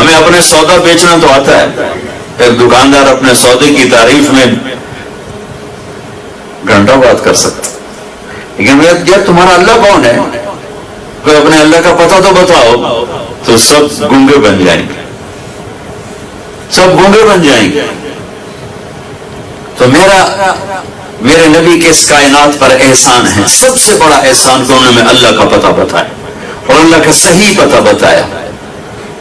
ہمیں اپنے سودا بیچنا تو آتا ہے، ایک دکاندار اپنے سودے کی تعریف میں گھنٹہ بات کر سکتا، لیکن یار تمہارا اللہ کون ہے، کوئی اپنے اللہ کا پتہ تو بتاؤ، تو سب گنگے بن جائیں گے، سب گنگے بن جائیں گے۔ تو میرے نبی کے اس کائنات پر احسان ہے، سب سے بڑا احسان کہ انہوں نے اللہ کا پتہ بتایا اور اللہ کا صحیح پتہ بتایا،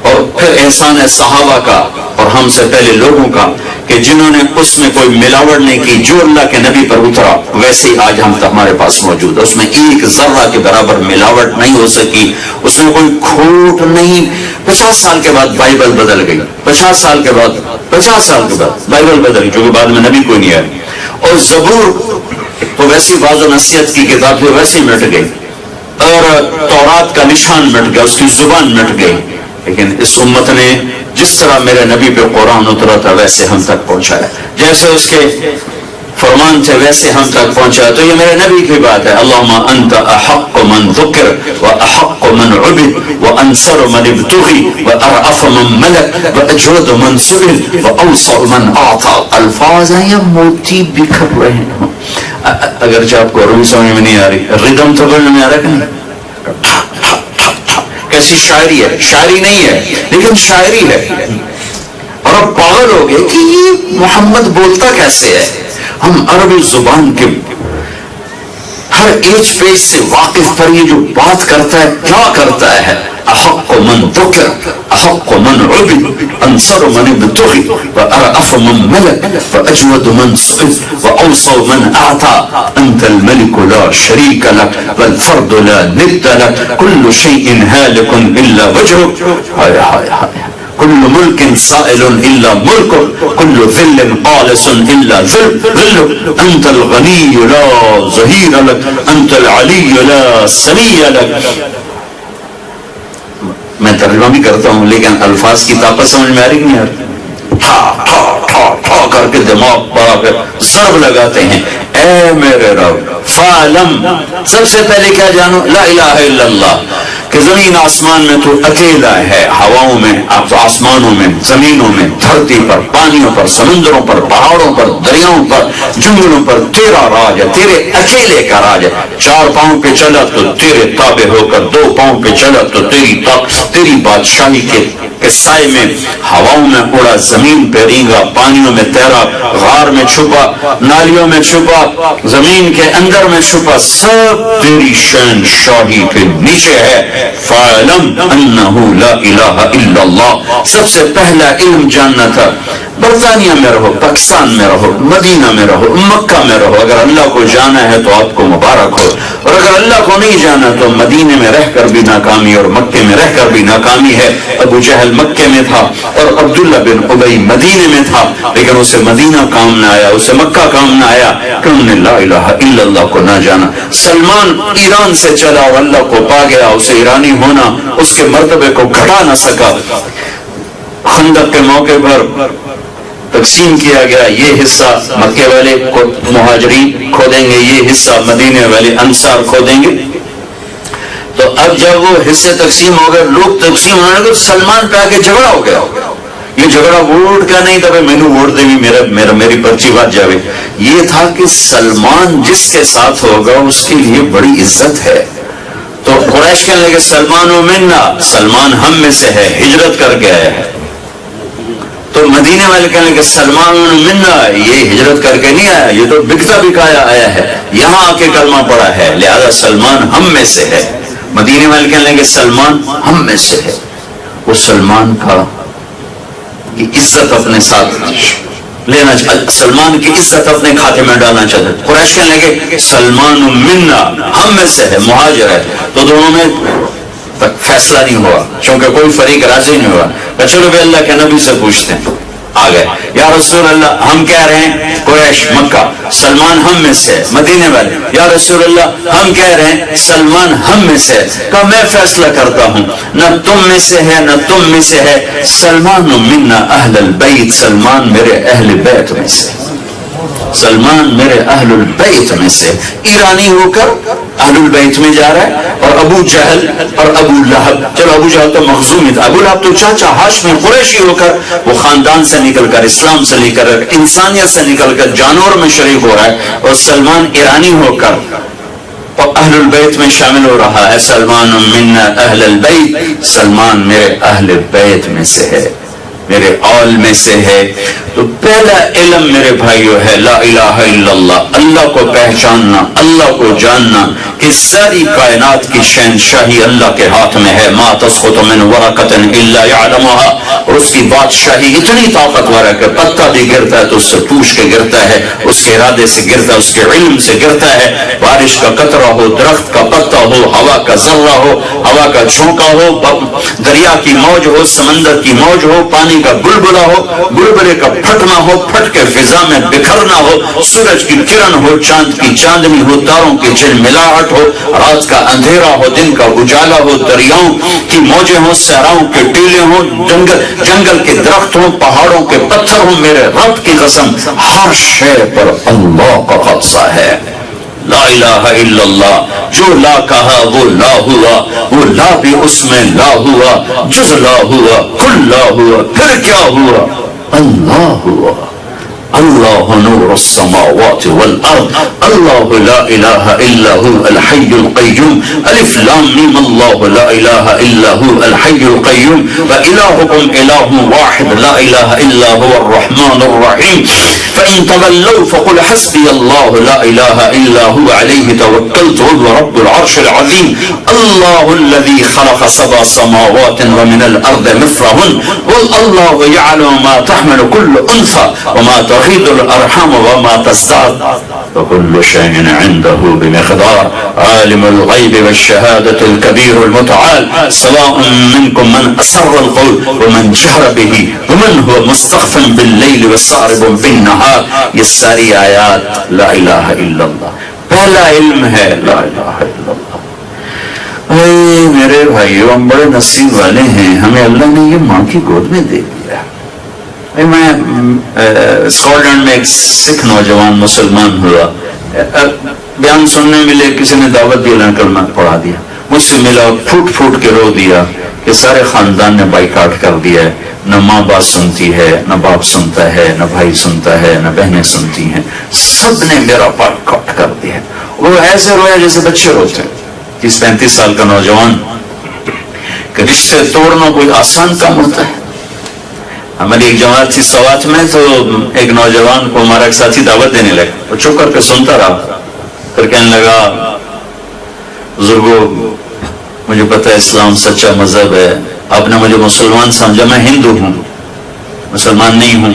اور پھر احسان ہے صحابہ کا اور ہم سے پہلے لوگوں کا کہ جنہوں نے اس میں کوئی ملاوٹ نہیں کی، جو اللہ کے نبی پر اترا ویسے ہی آج ہم ہمارے پاس موجود ہے، اس میں ایک ذرہ کے برابر ملاوٹ نہیں ہو سکی، اس میں کوئی کھوٹ نہیں۔ 50 سال کے بعد بائبل بدل گئی، 50 سال کے بعد بائبل بدل گئی، جو کہ بعد میں نبی کوئی نہیں آئی، اور زبور تو ویسی باز و نصیحت کی کتاب تھی ویسے ہی مٹ گئی، اور تورات کا نشان مٹ گیا، اس کی زبان مٹ گئی، لیکن اس امت نے جس طرح میرے نبی پہ قرآن اترا تھا ویسے ہم تک پہنچایا، جیسے اس کے فرمان تھے ویسے ہم تک پہنچایا۔ تو یہ میرے نبی کی بات ہے، اللہم انت احق من ذکر و احق من عبد و انصر من ابتغی و ارعف من ملک و اجود من سئل و اوسع من اعطا۔ الفاظ ہیں یا موتی بکھر رہے ہیں، اگرچہ آپ کو عربی سمجھ میں نہیں آ رہی، ردم تو بولنے میں آ رہا کہ نہیں؟ کیسی شاعری ہے، شاعری نہیں ہے لیکن شاعری ہے، اور اب پاگل ہو گئے کہ یہ محمد بولتا کیسے ہے۔ ہم عربی زبان کے ہر ایج پیج سے واقف پر یہ جو بات کرتا ہے کیا کرتا ہے، احق من ذکر احق من عبد انصر من ابتغی و ارعف من ملک و اجود من سئل و اوسع من اعطا انت الملک لا شریک لک والفرد لا ند لک کل شیء هالک الا وجهک، ہائے ہائے ہائے، کل ملک سائل الا ملکک کل ذل قالس الا ذلک انت الغنی لا ظہیر لک انت العلی لا سمی لک۔ میں ترجمہ بھی کرتا ہوں لیکن الفاظ کی طاقت سمجھ میں آ رہی نہیں آ رہی، ٹھا کر کے دماغ پڑا کر ضرب لگاتے ہیں۔ اے میرے رب فعلم، سب سے پہلے کیا جانو، لا الہ الا اللہ، کہ زمین آسمان میں تو اکیلا ہے، ہواؤں میں، آسمانوں میں، زمینوں میں، دھرتی پر، پانیوں پر، سمندروں پر، پہاڑوں پر، دریاؤں پر، جنگلوں پر، تیرا راج ہے، تیرے اکیلے کا راج ہے۔ 4 پاؤں پہ چلا تو تیرے تابع ہو کر، 2 پاؤں پہ چلا تو تیری بادشاہی کے سائے میں، ہواؤں میں اڑا، زمین پہ رینگا، پانیوں میں تیرا، غار میں چھپا، نالیوں میں چھپا، زمین کے اندر میں چھپا، سب تیری شان شاہی کے نیچے ہے۔ فَاعْلَمْ أَنَّهُ لَا إِلَهَ إِلَّا اللَّهُ، سب سے پہلا علم جاننا تھا۔ برطانیہ میں رہو، پاکستان میں رہو، مدینہ میں رہو، مکہ میں رہو، اگر اللہ کو جانا ہے تو آپ کو مبارک ہو، اور اگر اللہ کو نہیں جانا تو مدینے میں رہ کر بھی ناکامی اور مکے میں رہ کر بھی ناکامی ہے۔ ابو جہل مکے میں تھا اور عبداللہ بن ابی مدینے میں تھا، لیکن اسے مدینہ کام نہ آیا، اسے مکہ کام نہ آیا کہ انہوں نے لا الہ الا اللہ کو نہ جانا۔ سلمان ایران سے چلا اور اللہ کو پا گیا، اسے ایرانی ہونا اس کے مرتبے کو گھٹا نہ سکا۔ خندق کے موقع پر تقسیم کیا گیا، یہ حصہ مکے والے مہاجرین کھودیں گے، یہ حصہ مدینے والے انصار کھودیں گے۔ تو اب جب وہ حصے تقسیم ہو گئے، لوگ تقسیم ہونے لگے، سلمان پہ آ کے جھگڑا ہو گیا۔ یہ جھگڑا ووٹ کا نہیں تھا، میں نے ووٹ دے بھی میری پرچی بات جاوے، یہ تھا کہ سلمان جس کے ساتھ ہوگا اس کے لیے بڑی عزت ہے۔ تو قریش کہنے لگے سلمان و منا، سلمان ہم میں سے ہے، ہجرت کر کے آیا ہے۔ تو مدینے والے کہنے لگے سلمان منا، یہ ہجرت کر کے نہیں آیا، یہ تو بکتا بکایا آیا ہے، یہاں آ کے کلمہ پڑا ہے، لہذا سلمان ہم میں سے ہے۔ مدینے والے کہنے لگے سلمان ہم میں سے ہے۔ وہ سلمان کا کی عزت اپنے ساتھ لینا چاہتے، سلمان کی عزت اپنے کھاتے میں ڈالنا چاہتے۔ قریش کہنے لگے سلمان منا، ہم میں سے ہے، مہاجر ہے۔ تو دونوں میں فیصلہ نہیں ہوا، چونکہ کوئی فریق راضی نہیں ہوا۔ چلو بھی اللہ کے نبی سے پوچھتے ہیں، آ گئے، یا رسول اللہ ہم کہہ رہے ہیں قریش مکہ سلمان ہم میں سے ہے، مدینے والے یا رسول اللہ ہم کہہ رہے ہیں سلمان ہم میں سے ہے۔ کہا میں فیصلہ کرتا ہوں، نہ تم میں سے ہے نہ تم میں سے ہے، سلمان منا اہل البیت، سلمان میرے اہل بیت میں سے۔ سلمان میرے اہل البیت میں سے، ایرانی ہو کر اہل البیت میں جا رہا ہے، اور ابو جہل اور ابو لہب، چلو ابو جہل تو مخزومی تھا، ابو لہب تو چاچا ہاشمی قریشی ہو کر وہ خاندان سے نکل کر، اسلام سے نکل کر، انسانیت سے نکل کر جانور میں شریک ہو رہا ہے، اور سلمان ایرانی ہو کر اہل البیت میں شامل ہو رہا ہے. سلمان من اہل البیت، سلمان میرے اہل بیت میں سے ہے، میرے آل میں سے ہے. تو پہلا علم میرے بھائیو ہے لا الہ الا اللہ، اللہ کو پہچاننا، اللہ کو جاننا کہ ساری کائنات کی شہنشاہی اللہ کے ہاتھ میں ہے. ما تسقط من ورقۃ الا يعلمها، اور اس کی بادشاہی اتنی طاقتور ہے کہ پتا بھی گرتا ہے تو اس سے پوچھ کے گرتا ہے، اس کے ارادے سے گرتا ہے، اس کے علم سے گرتا ہے. بارش کا قطرہ ہو، درخت کا پتا ہو، ہوا کا ذرہ ہو، ہوا کا جھونکا ہو، دریا کی موج ہو، سمندر کی موج ہو، پانی کا بلبلا ہو، بلبلے کا پھٹنا ہو، پھٹ کے فضا میں بکھرنا ہو، سورج کی کرن ہو، چاند کی چاندنی ہو، تاروں کی جھلملاہٹ ہو، رات کا اندھیرا ہو، دن کا اجالا ہو، دریاؤں کی موجیں ہوں، صحراؤں کے ٹیلے ہوں، جنگل کے درخت ہوں، پہاڑوں کے پتھر ہوں، میرے رب کی قسم ہر شے پر اللہ کا قبضہ ہے. لا الہ الا اللہ، جو لا کہا وہ لا ہوا، وہ لا بھی اس میں لا ہوا، جز لا ہوا، کل لا ہوا، پھر کیا ہوا؟ اللہ ہوا. اللہ نور السماوات والارض، اللہ لا الہ الا هو الحی القیوم. الف لام میم، اللہ لا الہ الا هو الحی القیوم، والہکم الہ واحد لا الہ الا هو الرحمن الرحیم. فإن تولوا فقل حسبی اللہ لا الہ الا هو علیہ توکلت وهو رب العرش العظیم. اللہ الذی خلق سبع سماوات ومن الارض مثلهن، واللہ یعلم ما تحمل كل انثى وما تغيض الارحام وما تزداد وكل شيء عنده بمقدار. عالم الغيب والشهادة الكبير المتعال، سواء منكم من أسر القول ومن جهر به ومن هو مستخف بالليل وسارب بالنهار. یہ ساری آیات لا الہ الا اللہ. پہلا علم ہے لا الہ الا اللہ. اے میرے بھائیو، ہم بڑے نصیب والے ہیں، ہمیں اللہ نے یہ ماں کی گود میں دے دیا. میں اسکاٹ لینڈ میں ایک سکھ نوجوان مسلمان ہوا، بیان سننے ملے، کسی نے دعوت دی، اللہ نے کلمہ پڑھا دیا. مجھ سے ملا، پھوٹ پھوٹ کے رو دیا کہ سارے خاندان نے بائیکاٹ کر دیا ہے، نہ ماں بات سنتی ہے، نہ باپ سنتا ہے، نہ بھائی سنتا ہے، نہ بہنیں سنتی ہیں، سب نے میرا بائیکاٹ کر دیا. وہ ایسے رویا جیسے بچے روتے ہیں. 30-35 سال کا نوجوان کہ رشتے توڑنا کوئی آسان کام ہوتا ہے. ہماری ایک جماعت تھی سوات میں، تو ایک نوجوان کو ہمارا ایک ساتھی دعوت دینے لگا، وہ چپ کر کے سنتا رہا، پھر کہنے لگا بزرگوں مجھے پتہ ہے اسلام سچا مذہب ہے، آپ نے مجھے مسلمان سمجھا، میں ہندو ہوں، مسلمان نہیں ہوں.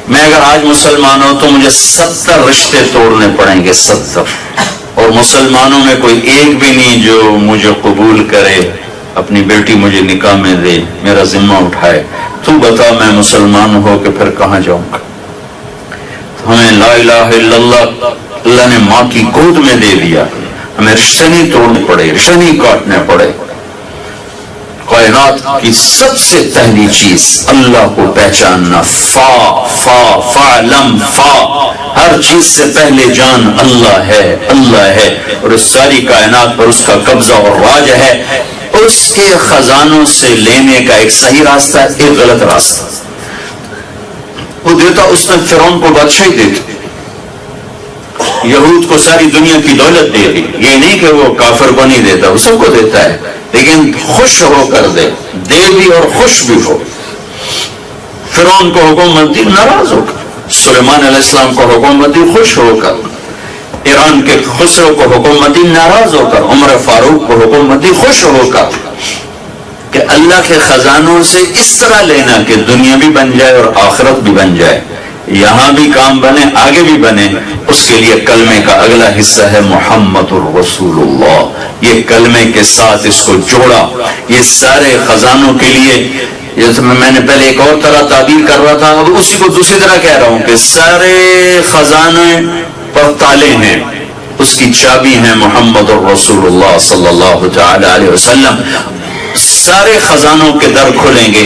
میں اگر آج مسلمان ہوں تو مجھے 70 رشتے توڑنے پڑیں گے، 70، اور مسلمانوں میں کوئی ایک بھی نہیں جو مجھے قبول کرے، اپنی بیٹی مجھے نکاح میں دے، میرا ذمہ اٹھائے. تو بتا میں مسلمان ہو کہ پھر کہاں جاؤں گا؟ ہمیں لا الہ الا اللہ اللہ نے ماں کی گود میں دے دیا. ہمیں رشتے نہیں توڑنے پڑے، رشتے نہیں کاٹنے پڑے. کائنات کی سب سے پہلی چیز اللہ کو پہچاننا. فعلم، ہر چیز سے پہلے جان اللہ ہے، اللہ ہے، اور اس ساری کائنات پر اس کا قبضہ اور راج ہے. اس کے خزانوں سے لینے کا ایک صحیح راستہ ہے، ایک غلط راستہ. وہ دیتا، اس نے فرعون کو بادشاہی دی تھی، یہود کو ساری دنیا کی دولت دے دی. یہ نہیں کہ وہ کافر کو نہیں دیتا، وہ سب کو دیتا ہے، لیکن خوش ہو کر دے بھی اور خوش بھی ہو. فرعون کو حکومت دی ناراض ہو کر، سلیمان علیہ السلام کو حکومت دی خوش ہو کر، ایران کے خسرو کو حکومت دی ناراض ہو کر، عمر فاروق کو حکومت دی خوش ہو کر. کہ اللہ کے خزانوں سے اس طرح لینا کہ دنیا بھی بن جائے اور آخرت بھی بن جائے، یہاں بھی کام بنے، آگے بھی بنے. اس کے لیے کلمے کا اگلا حصہ ہے محمد الرسول اللہ. یہ کلمے کے ساتھ اس کو جوڑا. یہ سارے خزانوں کے لیے، جیسے میں نے پہلے ایک اور طرح تعبیر کر رہا تھا، اب اسی کو دوسری طرح کہہ رہا ہوں کہ سارے خزانے پر تالے ہیں، اس کی چابی ہے محمد الرسول اللہ صلی اللہ تعالی علیہ وسلم. سارے خزانوں کے در کھلیں گے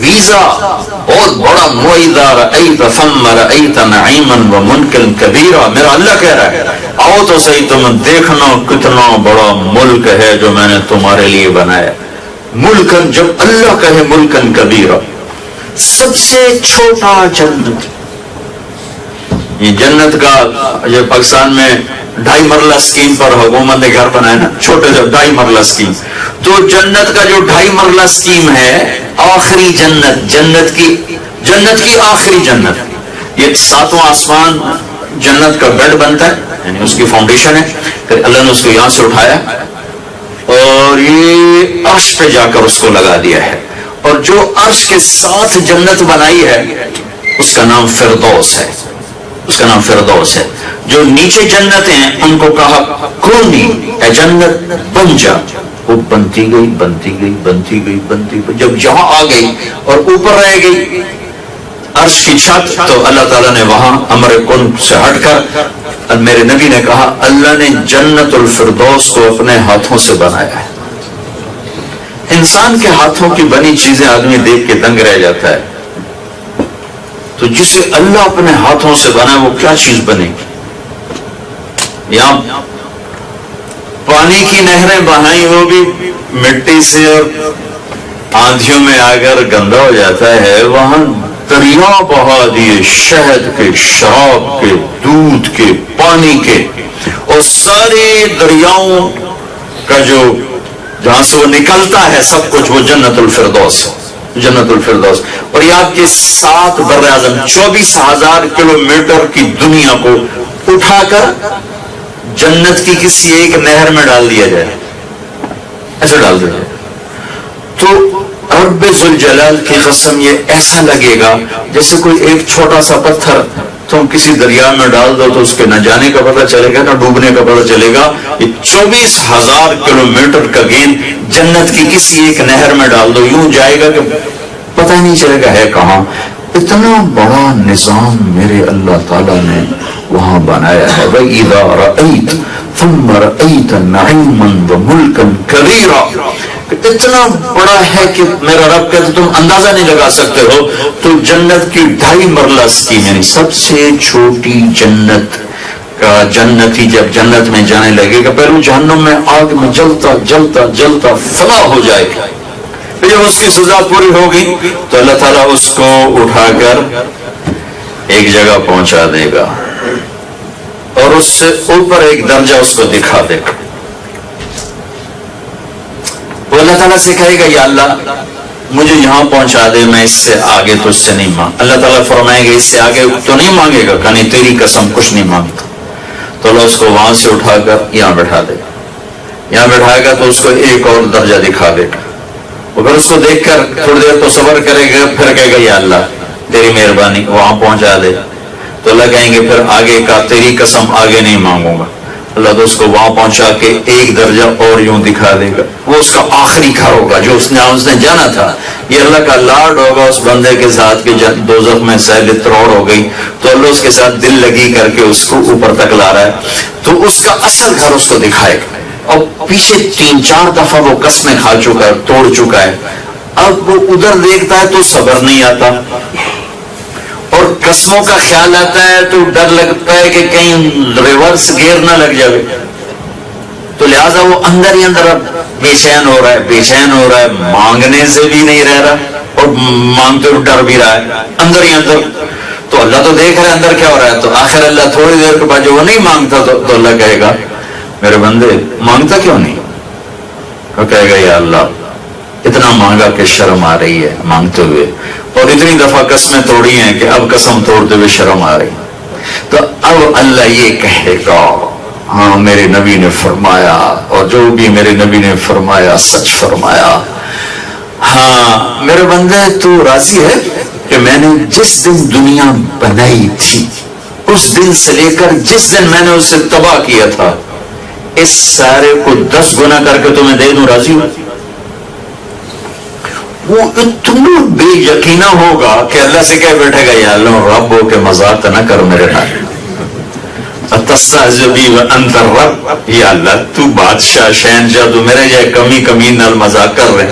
ویزا، بہت بڑا معاہدہ، رأیت ثم رأیت نعیما وملکا کبیرا. میرا اللہ کہہ رہا ہے آؤ تو صحیح، تم دیکھنا کتنا بڑا ملک ہے جو میں نے تمہارے لیے بنایا. ملکن، جب اللہ کہے ملکن کبیرا، سب سے چھوٹا جنت. یہ جنت کا یہ پاکستان میں 2.5 مرلہ اسکیم پر حکومت نے گھر بنایا نا، چھوٹے سے 2.5 مرلہ اسکیم. تو جنت کا جو 2.5 مرلہ اسکیم ہے، آخری جنت، جنت کی آخری جنت، یہ 7واں آسمان جنت کا بیڈ بنتا ہے، یعنی اس کی فاؤنڈیشن ہے. پھر اللہ نے اس کو یہاں سے اٹھایا اور یہ عرش پہ جا کر اس کو لگا دیا ہے. اور جو عرش کے ساتھ جنت بنائی ہے اس کا نام فردوس ہے، اس کا نام فردوس ہے. جو نیچے جنت ہیں ان کو کہا کونی اے جنت بن جا، وہ بنتی گئی بنتی گئی بنتی گئی بنتی گئی. جب یہاں آ گئی اور اوپر رہ گئی عرش کی چھت، تو اللہ تعالیٰ نے وہاں امر کن سے ہٹ کر میرے نبی نے کہا اللہ نے جنت الفردوس کو اپنے ہاتھوں سے بنایا ہے. انسان کے ہاتھوں کی بنی چیزیں آدمی دیکھ کے دنگ رہ جاتا ہے، تو جسے اللہ اپنے ہاتھوں سے بنائے وہ کیا چیز بنے گی. یہاں پانی کی نہریں بہائی وہ بھی مٹی سے اور آندھیوں میں آ کر گندا ہو جاتا ہے. وہاں دریا بہا دیے، شہد کے، شراب کے، دودھ کے، پانی کے، اور سارے دریاؤں کا جو جہاں سے وہ نکلتا ہے سب کچھ وہ جنت الفردوس ہے، جنت الفردوس. اور یہ آپ کے 7 بر اعظم 24,000 کلومیٹر کی دنیا کو اٹھا کر جنت کی کسی ایک نہر میں ڈال دیا جائے، ایسے ڈال دیا جائے تو رب ذوالجلال کی قسم یہ ایسا لگے گا جیسے کوئی ایک چھوٹا سا پتھر تم کسی دریا میں ڈال دو تو اس کے نہ جانے کا پتہ چلے گا نہ ڈوبنے کا پتہ چلے گا. یہ 24,000 کلومیٹر کا گیند جنت کی کسی ایک نہر میں ڈال دو، یوں جائے گا کہ پتہ ہی نہیں چلے گا ہے کہاں. اتنا بڑا نظام میرے اللہ تعالیٰ نے وہاں بنایا ہے. وَإِذَا رَأَيْتَ ثُمَّ رَأَيْتَ نَعِيمًا وَمُلْكًا كَبِيرًا. اتنا بڑا ہے کہ میرا رب کہتے تم اندازہ نہیں لگا سکتے ہو. تو جنت کی 2.5 مرلہ اسکیم، یعنی سب سے چھوٹی جنت کا جنتی جب جنت میں جانے لگے گا، پہلے جہنم میں آگ میں جلتا جلتا جلتا فنا ہو جائے گا. پھر جب اس کی سزا پوری ہوگی تو اللہ تعالیٰ اس کو اٹھا کر ایک جگہ پہنچا دے گا اور اس سے اوپر ایک درجہ اس کو دکھا دے گا. وہ اللہ تعالیٰ سے کہے گا یا اللہ مجھے یہاں پہنچا دے، میں اس سے آگے تو اس سے نہیں مانگ. اللہ تعالیٰ فرمائے گا اس سے آگے تو نہیں مانگے گا، کہانی تیری قسم کچھ نہیں مانگتا. تو اللہ اس کو وہاں سے اٹھا کر یہاں بٹھا دے گا. یہاں بٹھائے گا تو اس کو ایک اور درجہ دکھا دے گا. اگر اس کو دیکھ کر تھوڑی دیر تو صبر کرے گا، پھر کہے گا یا اللہ تیری مہربانی وہاں پہنچا دے. تو اللہ کہیں گے پھر آگے کا تیری قسم آگے نہیں مانگوں گا. اللہ تو اس کو وہاں پہنچا کے ایک درجہ اور یوں دکھا دے گا. وہ اس کا آخری گھر ہوگا جو اس نے جانا تھا. یہ اللہ کا لاڈ ہوگا اس بندے کے ساتھ کہ جب دوزخ میں سیل تروڑ ہو گئی تو اللہ اس کے ساتھ دل لگی کر کے اس کو اوپر تک لا رہا ہے. تو اس کا اصل گھر اس کو دکھائے گا. اور پیچھے 3-4 دفعہ وہ قسمیں کھا چکا ہے، توڑ چکا ہے. اب وہ ادھر دیکھتا ہے تو صبر نہیں آتا اور قسموں کا خیال آتا ہے تو ڈر لگتا ہے کہ کہیں ریورس گیئر نہ لگ جائے. تو لہٰذا وہ اندر ہی اندر اب بے چین ہو رہا ہے، مانگنے سے بھی نہیں رہ رہا اور مانگتے ہوئے ڈر بھی رہا ہے اندر ہی اندر. تو اللہ تو دیکھ رہا ہے اندر کیا ہو رہا ہے. تو آخر اللہ تھوڑی دیر کے بعد جو وہ نہیں مانگتا تو اللہ کہے گا میرے بندے مانگتا کیوں نہیں؟ وہ کہے گا یا اللہ اتنا مانگا کہ شرم آ رہی ہے مانگتے ہوئے، اور اتنی دفعہ قسمیں توڑی ہیں کہ اب قسم توڑتے ہوئے شرم آ رہی. تو اب اللہ یہ کہے گا ہاں میرے نبی نے فرمایا، اور جو بھی میرے نبی نے فرمایا سچ فرمایا. ہاں میرے بندے تو راضی ہے کہ میں نے جس دن دنیا بنائی تھی اس دن سے لے کر جس دن میں نے اسے تباہ کیا تھا اس سارے کو 10 گنا کر کے تمہیں دے دوں، راضی ہو؟ وہ اتنا بے یقینہ ہوگا کہ اللہ سے کہہ بیٹھے گا یا اللہ رب ہو کے مذاق نہ کر میرے نال. اتستہزئ بی وانت الرب، یا اللہ تو بادشاہ شہنشاہ تو میرے جائے کمی نال مذاق کر رہے.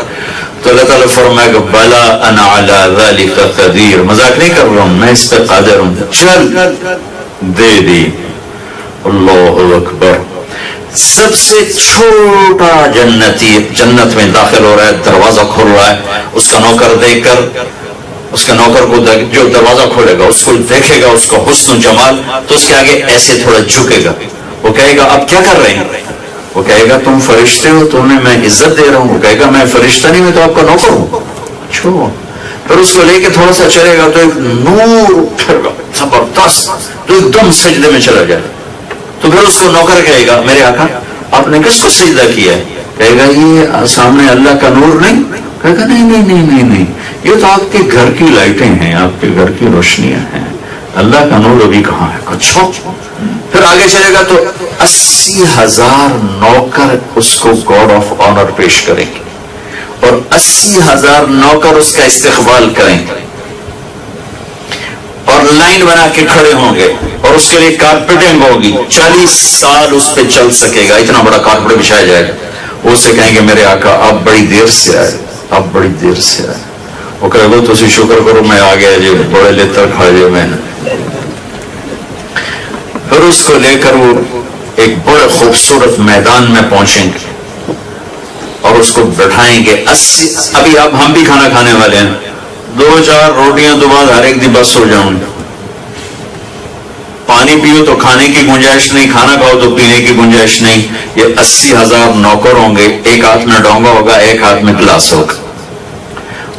تو اللہ تعالیٰ فرمائے گا بلا انا علی ذلک قدیر، مذاق نہیں کر رہا ہوں، میں اس پہ قادر ہوں، چل دے دی۔ اللہ اکبر۔ سب سے چھوٹا جنتی جنت میں داخل ہو رہا ہے، دروازہ کھول رہا ہے، اس کا نوکر دیکھ کر، اس کے نوکر کو جو دروازہ کھولے گا اس کو دیکھے گا، اس کا حسن و جمال، تو اس کے آگے ایسے تھوڑا جھکے گا، وہ کہے گا اب کیا کر رہے ہیں؟ وہ کہے گا تم فرشتے ہو، تمہیں میں عزت دے رہا ہوں۔ وہ کہے گا میں فرشتہ نہیں، میں تو آپ کا نوکر ہوں۔ چھو پھر اس کو لے کے تھوڑا سا چلے گا تو ایک نور اٹھے گا زبردست، تو ایک دم سجدے میں چلا جائے، تو پھر اس کو نوکر کہے گا میرے آقا آپ نے کس کو سجدہ کیا ہے؟ کہے گا یہ سامنے اللہ کا نور نہیں؟ کہے گا نہیں نہیں نہیں نہیں نہیں، یہ تو آپ کے گھر کی لائٹیں ہیں، آپ کے گھر کی روشنیاں ہیں، اللہ کا نور ابھی کہاں ہے؟ اچھا پھر آگے چلے گا تو 80,000 نوکر اس کو گاڈ آف آنر پیش کریں گے، اور 80,000 نوکر اس کا استقبال کریں گے، اور لائن بنا کے کھڑے ہوں گے، اور اس کے لیے کارپیٹنگ ہوگی، 40 سال اس پہ چل سکے گا، اتنا بڑا کارپیٹ بچھایا جائے گا۔ وہ اسے کہیں گے میرے آقا آپ بڑی دیر سے آئے، آپ بڑی دیر سے آئے۔ وہ کہے گا تو اسی شکر کرو میں آ گیا جی، بڑے لتر کھا لیا میں نے۔ پھر اس کو لے کر وہ ایک بڑے خوبصورت میدان میں پہنچیں گے اور اس کو بٹھائیں گے۔ ابھی آپ ہم بھی کھانا کھانے والے ہیں، 2-4 روٹیاں تو بعد ہر ایک دن بس ہو جاؤں گے، پانی پیو تو کھانے کی گنجائش نہیں، کھانا کھاؤ تو پینے کی گنجائش نہیں۔ یہ 80,000 نوکر ہوں گے، ایک ہاتھ میں ڈونگا ہوگا، ایک ہاتھ میں گلاس ہوگا،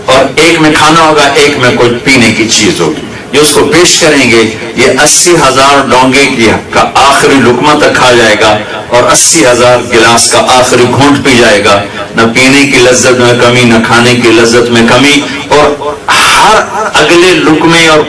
اور ایک میں کھانا ہوگا، ایک میں کچھ پینے کی چیز ہوگی، یہ اس کو پیش کریں گے۔ یہ 80,000 ڈونگے کا آخری لقمہ تک کھا جائے گا، اور 80,000 گلاس کا آخری گھونٹ پی جائے گا، نہ پینے کی لذت میں کمی، نہ کھانے کی لذت میں کمی، اور ہر اگلے لقمے اور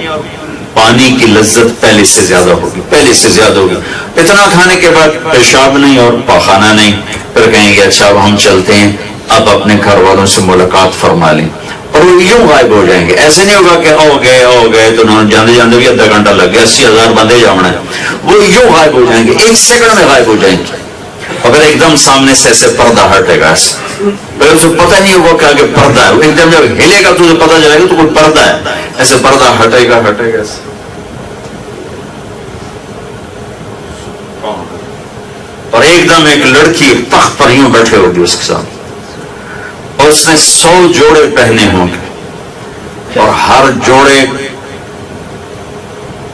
پانی کی لذت پہلے سے زیادہ ہوگی، پہلے سے زیادہ ہوگی۔ اتنا کھانے کے بعد پیشاب نہیں اور پاخانہ نہیں، پھر کہیں گے اچھا اب ہم چلتے ہیں، اب اپنے گھر والوں سے ملاقات فرما لیں، اور وہ یوں غائب ہو جائیں گے۔ ایسے نہیں ہوگا کہ ہو گئے تو انہوں نے جاندے جاندے بھی آدھا گھنٹہ لگ گیا، 80,000 بندے جانا ہے، وہ یوں غائب ہو جائیں گے، 1 سیکنڈ میں غائب ہو جائیں گے۔ اگر ایک دم سامنے سے ایسے پردہ ہٹے گا، ایسے پھر اسے پتہ نہیں ہوگا کہ آگے پردہ ہے، ایک دم جب ہلے گا تو اسے پتہ چلے گا تو کوئی پردہ ہے، ایسے پردہ ہٹے گا ایسے، اور ایک دم ایک لڑکی تخت پر یوں بیٹھے ہوگی اس کے ساتھ، اور اس نے 100 جوڑے پہنے ہوں گے، اور ہر جوڑے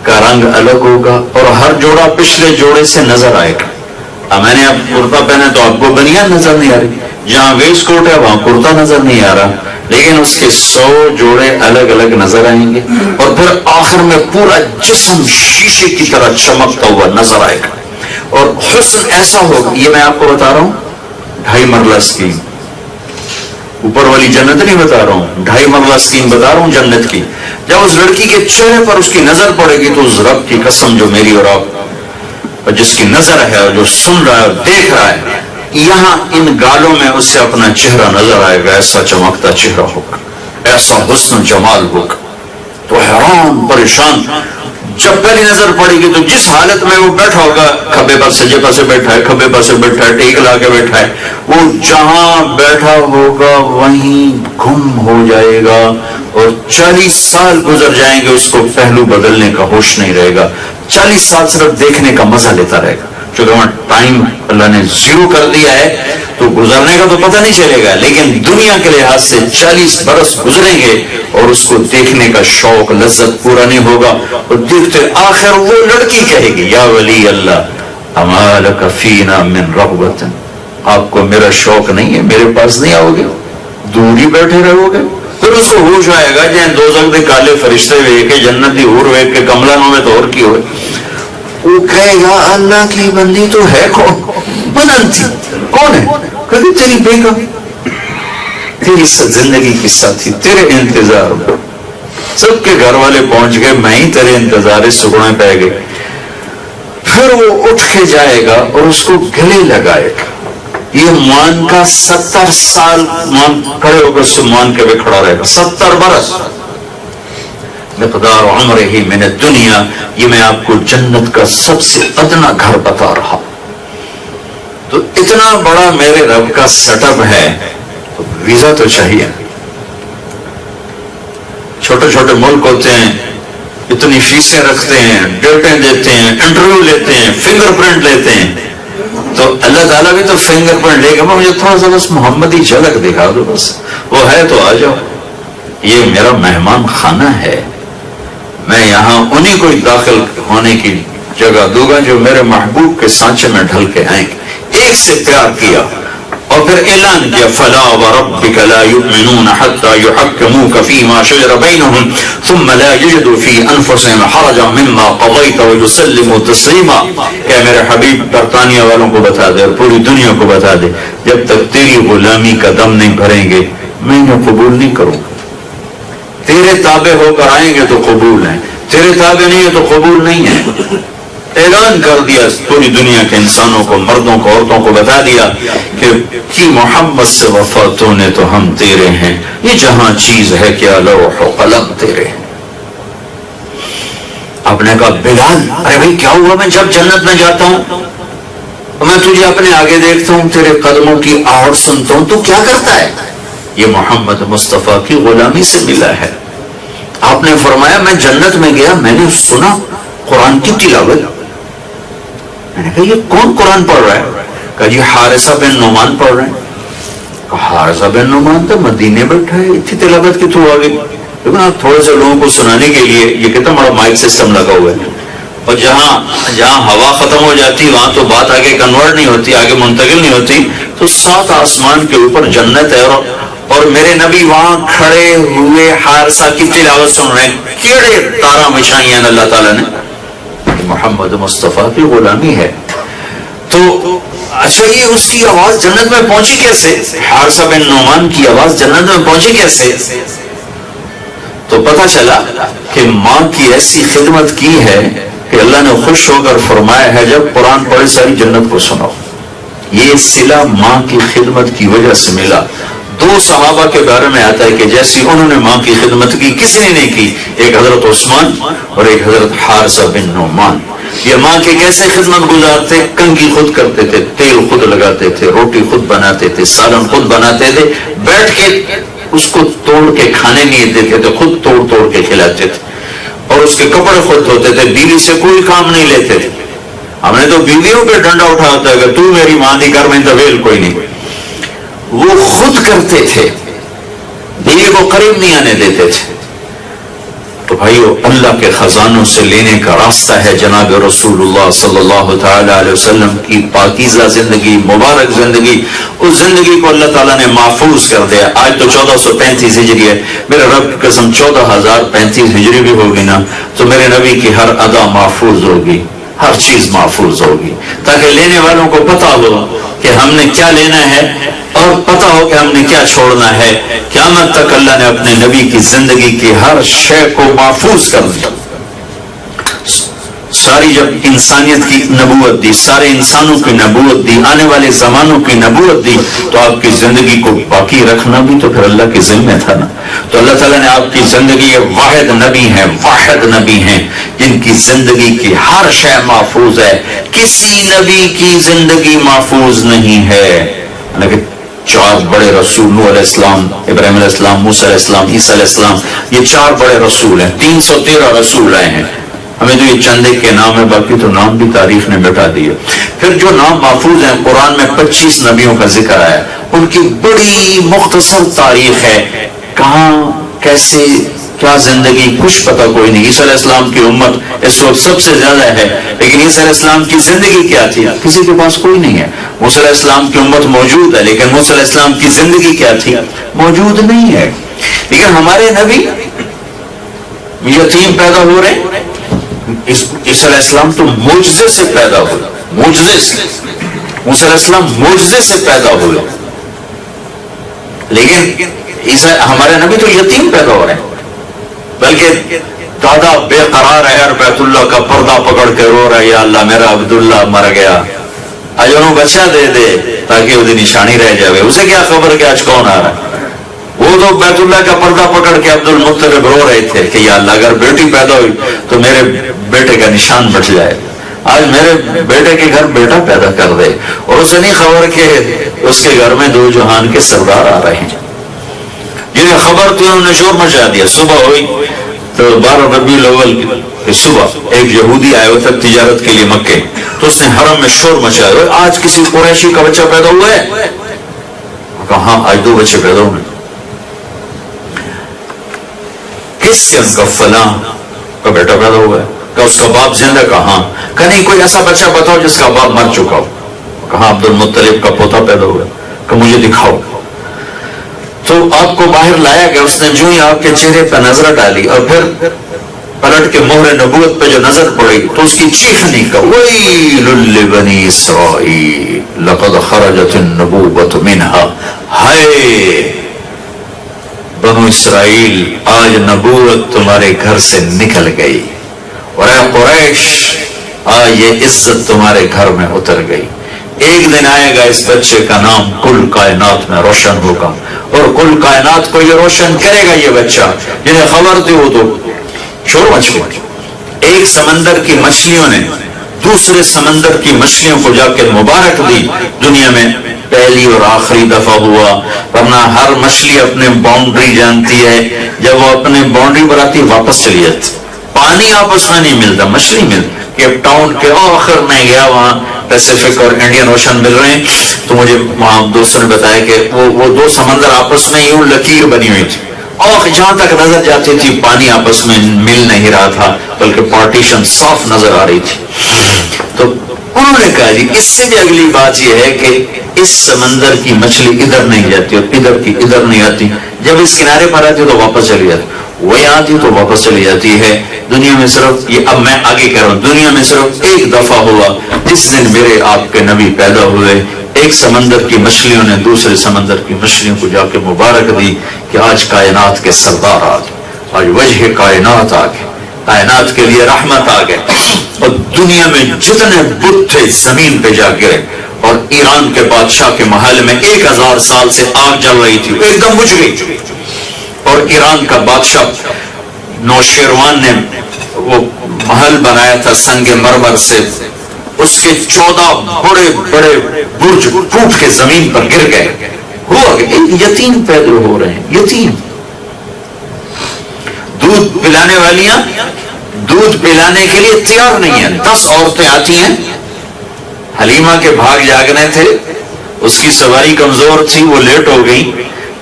کا رنگ الگ ہوگا، اور ہر جوڑا پچھلے جوڑے سے نظر آئے گا۔ اب میں نے اب کرتا پہنا تو آپ کو بنیاد نظر نہیں آ رہی، جہاں ویسٹ کوٹ ہے وہاں کرتا نظر نہیں آ رہا، لیکن اس کے 100 جوڑے الگ الگ نظر آئیں گے، اور پھر آخر میں پورا جسم شیشے کی طرح چمکتا ہوا نظر آئے گا، اور حسن ایسا ہوگا، یہ میں آپ کو بتا رہا ہوں 2.5 مرلہ اسکیم، اوپر والی جنت نہیں بتا رہا ہوں، 2.5 مرلہ اسکیم بتا رہا ہوں جنت کی۔ جب اس لڑکی کے چہرے پر اس کی نظر پڑے گی تو اس رب کی قسم جو میری اور آپ اور جس کی نظر ہے اور جو سن رہا ہے اور دیکھ رہا ہے، یہاں ان گالوں میں اس سے اپنا چہرہ نظر آئے گا، ایسا چمکتا چہرہ ہوگا، ایسا حسن و جمال ہوگا، تو حیران پریشان جب پہلی نظر پڑے گی تو جس حالت میں وہ بیٹھا ہوگا، کھبے پر سجے پر سے بیٹھا ہے، کھبے پر سے بیٹھا ہے، ٹیک لا کے بیٹھا ہے، وہ جہاں بیٹھا ہوگا وہیں گم ہو جائے گا، اور 40 سال گزر جائیں گے، اس کو پہلو بدلنے کا ہوش نہیں رہے گا، 40 سال صرف دیکھنے کا مزہ لیتا رہے گا۔ چونکہ وہاں ٹائم اللہ نے 0 کر دیا ہے تو گزرنے کا تو پتہ نہیں چلے گا، لیکن دنیا کے لحاظ سے 40 برس گزریں گے اور اس کو دیکھنے کا شوق لذت پورا نہیں ہوگا، اور دیکھتے آخر وہ لڑکی کہے گی یا ولی اللہ اما لک فینا من رغبت، آپ کو میرا شوق نہیں ہے، میرے پاس نہیں آؤ گے، دور ہی بیٹھے رہو گے۔ پھر اس کو ہوش آئے گا جہاں دوزخ دے کالے فرشتے ویکھ کے، جنت دی حور ویکھ کے، کملا نو میں تو اور کی ہوئے، وہ کہے گا اللہ کی بندی تو ہے کون؟ بدن تھی، کون ہے؟ کہتے تیری بیگا، تیری زندگی کی ساتھی، تیرے انتظار میں سب کے گھر والے پہنچ گئے، میں ہی تیرے انتظار سکڑے پہ گئے۔ پھر وہ اٹھ کے جائے گا اور اس کو گلے لگائے گا، یہ مان کا 70 سال مان کھڑے ہو کر اس سے مان کے بھی کھڑا رہے گا، 70 برس مقدار عمرہ من الدنیا۔ یہ میں آپ کو جنت کا سب سے ادنا گھر بتا رہا، تو اتنا بڑا میرے رب کا سیٹ اپ ہے، تو ویزا تو چاہیے، چھوٹے چھوٹے ملک ہوتے ہیں، اتنی فیسیں رکھتے ہیں، ڈیٹیں دیتے ہیں، انٹرویو لیتے ہیں، فنگر پرنٹ لیتے ہیں، تو اللہ تعالیٰ بھی تو فنگر پرنٹ لے گا، مجھے تھوڑا سا بس محمدی جھلک دکھا دو، بس وہ ہے تو آ جاؤ، یہ میرا مہمان خانہ ہے، میں یہاں انہیں کو داخل ہونے کی جگہ دوں گا جو میرے محبوب کے سانچے میں ڈھل کے آئیں گے۔ ایک سے پیار کیا اور پھر اعلان کیا فلا وربک لا یؤمنون حتی یحکموک فیما شجر بینہم ثم لا یجدوا فی انفسہم حرجا مما قضیت ویسلموا تسلیما۔ کہ میرے حبیب برطانیہ والوں کو بتا دے اور پوری دنیا کو بتا دے، جب تک تیری غلامی کا دم نہیں بھریں گے میں انہیں قبول نہیں کروں، تیرے تابع ہو کر آئیں گے تو قبول ہیں، تیرے تابع نہیں ہے تو قبول نہیں ہے۔ اعلان کر دیا پوری دنیا کے انسانوں کو، مردوں کو، عورتوں کو بتا دیا کہ محمد سے وفا تو نے تو ہم تیرے ہیں، یہ جہاں چیز ہے کیا لوح و قلم تیرے ہیں۔ آپ نے کہا بلال ارے بھائی کیا ہوا، میں جب جنت میں جاتا ہوں میں تجھے اپنے آگے دیکھتا ہوں، تیرے قدموں کی آڑ سنتا ہوں، تو کیا کرتا ہے؟ یہ محمد مصطفیٰ کی غلامی سے ملا ہے۔ آپ نے فرمایا میں جنت میں گیا، میں نے سنا قرآن کی تلاوت، میں نے کہا یہ کون قرآن پڑھ رہا ہے؟ کہا جی حارثہ بن نعمان پڑھ رہے ہیں۔ کہا حارثہ بن نعمان تو مدینے بیٹھا ہے، اتنی تلاوت کی تو آ گئی، لیکن آپ تھوڑے سے لوگوں کو سنانے کے لیے یہ کتنا بڑا مائک سسٹم لگا ہوا ہے، اور جہاں ہوا ختم ہو جاتی وہاں تو بات آگے کنورٹ نہیں ہوتی، آگے منتقل نہیں ہوتی، تو 7 آسمان کے اوپر جنت ہے اور میرے نبی وہاں کھڑے ہوئے حارثہ کی تلاوت سن رہے ہیں۔ کیڑے تارا مچھائی ہیں اللہ تعالیٰ نے، محمد مصطفیٰ کی غلامی ہے۔ تو اچھا یہ اس کی آواز جنت میں پہنچی کیسے؟ حارثہ بن نعمان کی آواز جنت میں پہنچی کیسے؟ تو پتہ چلا کہ ماں کی ایسی خدمت کی ہے کہ اللہ نے خوش ہو کر فرمایا ہے جب قرآن پڑھے ساری جنت کو سناؤ۔ یہ صلہ ماں کی خدمت کی وجہ سے ملا۔ 2 صحابہ کے بارے میں آتا ہے کہ جیسی انہوں نے ماں کی خدمت کی کسی نے نہیں کی، ایک حضرت عثمان اور ایک حضرت حارثہ بن نعمان۔ یہ ماں کے کیسے خدمت گزارتے، کنگھی خود کرتے تھے، تیل خود لگاتے تھے، روٹی خود بناتے تھے، سالن خود بناتے تھے، بیٹھ کے اس کو توڑ کے کھانے نہیں دیتے تھے، خود توڑ توڑ کے کھلاتے تھے، اور اس کے کپڑے خود دھوتے تھے، بیوی سے کوئی کام نہیں لیتے تھے۔ ہم نے تو بیویوں پہ ڈنڈا اٹھا ہوتا ہے کہ تو میری ماں دی گھر میں طویل کوئی نہیں، وہ خود کرتے تھے، بیوی کو قریب نہیں آنے دیتے تھے۔ تو بھائیو اللہ کے خزانوں سے لینے کا راستہ ہے جناب رسول اللہ صلی اللہ تعالی علیہ وسلم کی پاکیزہ زندگی، مبارک زندگی۔ اس زندگی کو اللہ تعالیٰ نے محفوظ کر دیا۔ آج تو 1435 ہجری ہے، میرے رب کی قسم 14035 ہجری بھی ہوگی نا تو میرے نبی کی ہر ادا محفوظ ہوگی، ہر چیز محفوظ ہوگی، تاکہ لینے والوں کو پتا ہو کہ ہم نے کیا لینا ہے اور پتا ہو کہ ہم نے کیا چھوڑنا ہے۔ قیامت تک اللہ نے اپنے نبی کی زندگی کی ہر شے کو محفوظ کر دیا۔ ساری جب انسانیت کی نبوت دی، سارے انسانوں کی نبوت دی، آنے والے زمانوں کی نبوت دی، تو آپ کی زندگی کو باقی رکھنا بھی تو پھر اللہ کے ذمہ تھا نا۔ تو اللہ تعالیٰ نے آپ کی زندگی، واحد نبی ہیں، واحد نبی ہیں جن کی زندگی کی ہر شے محفوظ ہے۔ کسی نبی کی زندگی محفوظ نہیں ہے، لیکن 4 بڑے رسول، نوح علیہ السلام، ابراہیم علیہ السلام، موسیٰ علیہ السلام، عیسیٰ علیہ السلام، یہ 4 بڑے رسول ہیں، 313 رسول آئے ہیں۔ ہمیں تو یہ چند ایک کے نام ہے، باقی تو نام بھی تاریخ نے مٹا دیے۔ پھر جو نام محفوظ ہیں، قرآن میں 25 نبیوں کا ذکر آیا، ان کی بڑی مختصر تاریخ ہے، کہاں کیسے کیا زندگی کچھ پتہ کوئی نہیں۔ عیسیٰ علیہ السلام کی امت اس وقت سب سے زیادہ ہے، لیکن عیسیٰ علیہ السلام کی زندگی کیا تھی کسی کے پاس کوئی نہیں ہے۔ موسیٰ علیہ السلام کی امت موجود ہے، لیکن موسیٰ علیہ السلام کی زندگی کیا تھی موجود نہیں ہے۔ لیکن ہمارے نبی یتیم پیدا ہو رہے، عیسیٰ علیہ السلام تو معجزے سے پیدا ہوئے، معجزے سے، موسیٰ علیہ السلام معجزے سے پیدا ہوئے، لیکن ہمارے نبی تو یتیم پیدا ہو رہے ہیں، بلکہ دادا بے قرار ہے اور بیت اللہ کا پردہ پکڑ کے رو رہا ہے، یا اللہ میرا عبداللہ مر گیا، آج انہوں بچہ دے دے تاکہ وہ نشانی رہ جائے۔ اسے کیا خبر کہ آج کون آ رہا ہے؟ وہ تو بیت اللہ کا پردہ پکڑ کے عبد المطلب رو رہے تھے کہ یا اللہ اگر بیٹی پیدا ہوئی تو میرے بیٹے کا نشان بچ جائے، آج میرے بیٹے کے گھر بیٹا پیدا کر دے، اور اسے نہیں خبر کہ اس کے گھر میں 2 جہان کے سردار آ رہے ہیں۔ جنہیں خبر تھی انہوں نے شور مچا دیا. صبح ہوئی تو 12 ربیع الاول کی صبح ایک یہودی آیا ہوا تھا تجارت کے لیے مکے, تو اس نے حرم میں شور مچایا, آج کسی قریشی کا بچہ پیدا ہوا ہے؟ کہا ہاں آج 2 بچے پیدا ہوئے. کس کے؟ ان کا فلاں کا بیٹا پیدا ہوا ہے. کہ اس کا باپ زندہ؟ کہا ہاں. کہ نہیں کوئی ایسا بچہ بتاؤ جس کا باپ مر چکا ہو. کہا عبد المطلب کا پوتا پیدا ہوا. کہ مجھے دکھاؤ. تو آپ کو باہر لایا گیا, اس نے جو ہی آپ کے چہرے پہ نظر ڈالی اور پھر پلٹ کے مہر نبوت پہ جو نظر پڑی تو اس کی چیخنے کا ویل لبنی اسرائیل لقد خرجت النبوۃ منها, ہائے بنو اسرائیل آج نبوت تمہارے گھر سے نکل گئی, اور اے قریش آج یہ عزت تمہارے گھر میں اتر گئی. ایک دن آئے گا اس بچے کا نام کل کائنات میں روشن ہوگا, اور کل کائنات کو یہ روشن کرے گا. یہ بچہ جنہیں خبر تھی وہ تو شور مچ گئی. ایک سمندر کی مچھلیوں نے دوسرے سمندر کی مچھلیوں کو جا کے مبارک دی. دنیا میں پہلی اور آخری دفعہ ہوا, ورنہ ہر مچھلی اپنے باؤنڈری جانتی ہے, جب وہ اپنے باؤنڈری پر آتی واپس چلی جاتی. پانی آپس میں نہیں ملتا, مچھلی ملتی. کیپ ٹاؤن کے آخر میں گیا, وہاں پیسیفک اور انڈین اوشن مل رہے ہیں, تو مجھے وہاں دوستوں نے بتایا کہ وہ 2 سمندر آپس میں یوں لکیر بنی ہوئی تھی, اور جہاں تک نظر جاتی تھی پانی آپس میں مل نہیں رہا تھا, بلکہ پارٹیشن صاف نظر آ رہی تھی. تو انہوں نے کہا جی اس سے بھی اگلی بات یہ ہے کہ اس سمندر کی مچھلی ادھر نہیں جاتی اور ادھر کی ادھر نہیں آتی, جب اس کنارے پر آتی تو واپس چلی جاتی, وہی آتی تو واپس چلی جاتی ہے. دنیا میں صرف یہ, اب میں آگے کہہ رہا ہوں, دنیا میں صرف ایک دفعہ ہوا جس دن میرے آپ کے نبی پیدا ہوئے. ایک سمندر کی مچھلیوں نے دوسرے سمندر کی مچھلیوں کو جا کے مبارک دی کہ آج کائنات کے سردار آ گئے, آج وجہ کائنات آ گئے, کائنات کے لیے رحمت آ گئے. اور دنیا میں جتنے بت تھے زمین پہ جا گرے, اور ایران کے بادشاہ کے محل میں 1000 سال سے آگ جل رہی تھی, ایک دم بجھ گئی. اور ایران کا بادشاہ نوشیروان نے وہ محل بنایا تھا سنگ مرمر سے, اس کے 14 بڑے بڑے برج ٹوٹ کے زمین پر گر گئے. ہوا کہ ایک یتیم پیدا ہو رہے ہیں, یتیم. دودھ پلانے والیاں دودھ پلانے کے لیے تیار نہیں ہیں. 10 عورتیں آتی ہیں, حلیمہ کے بھاگ جاگنے تھے, اس کی سواری کمزور تھی, وہ لیٹ ہو گئی,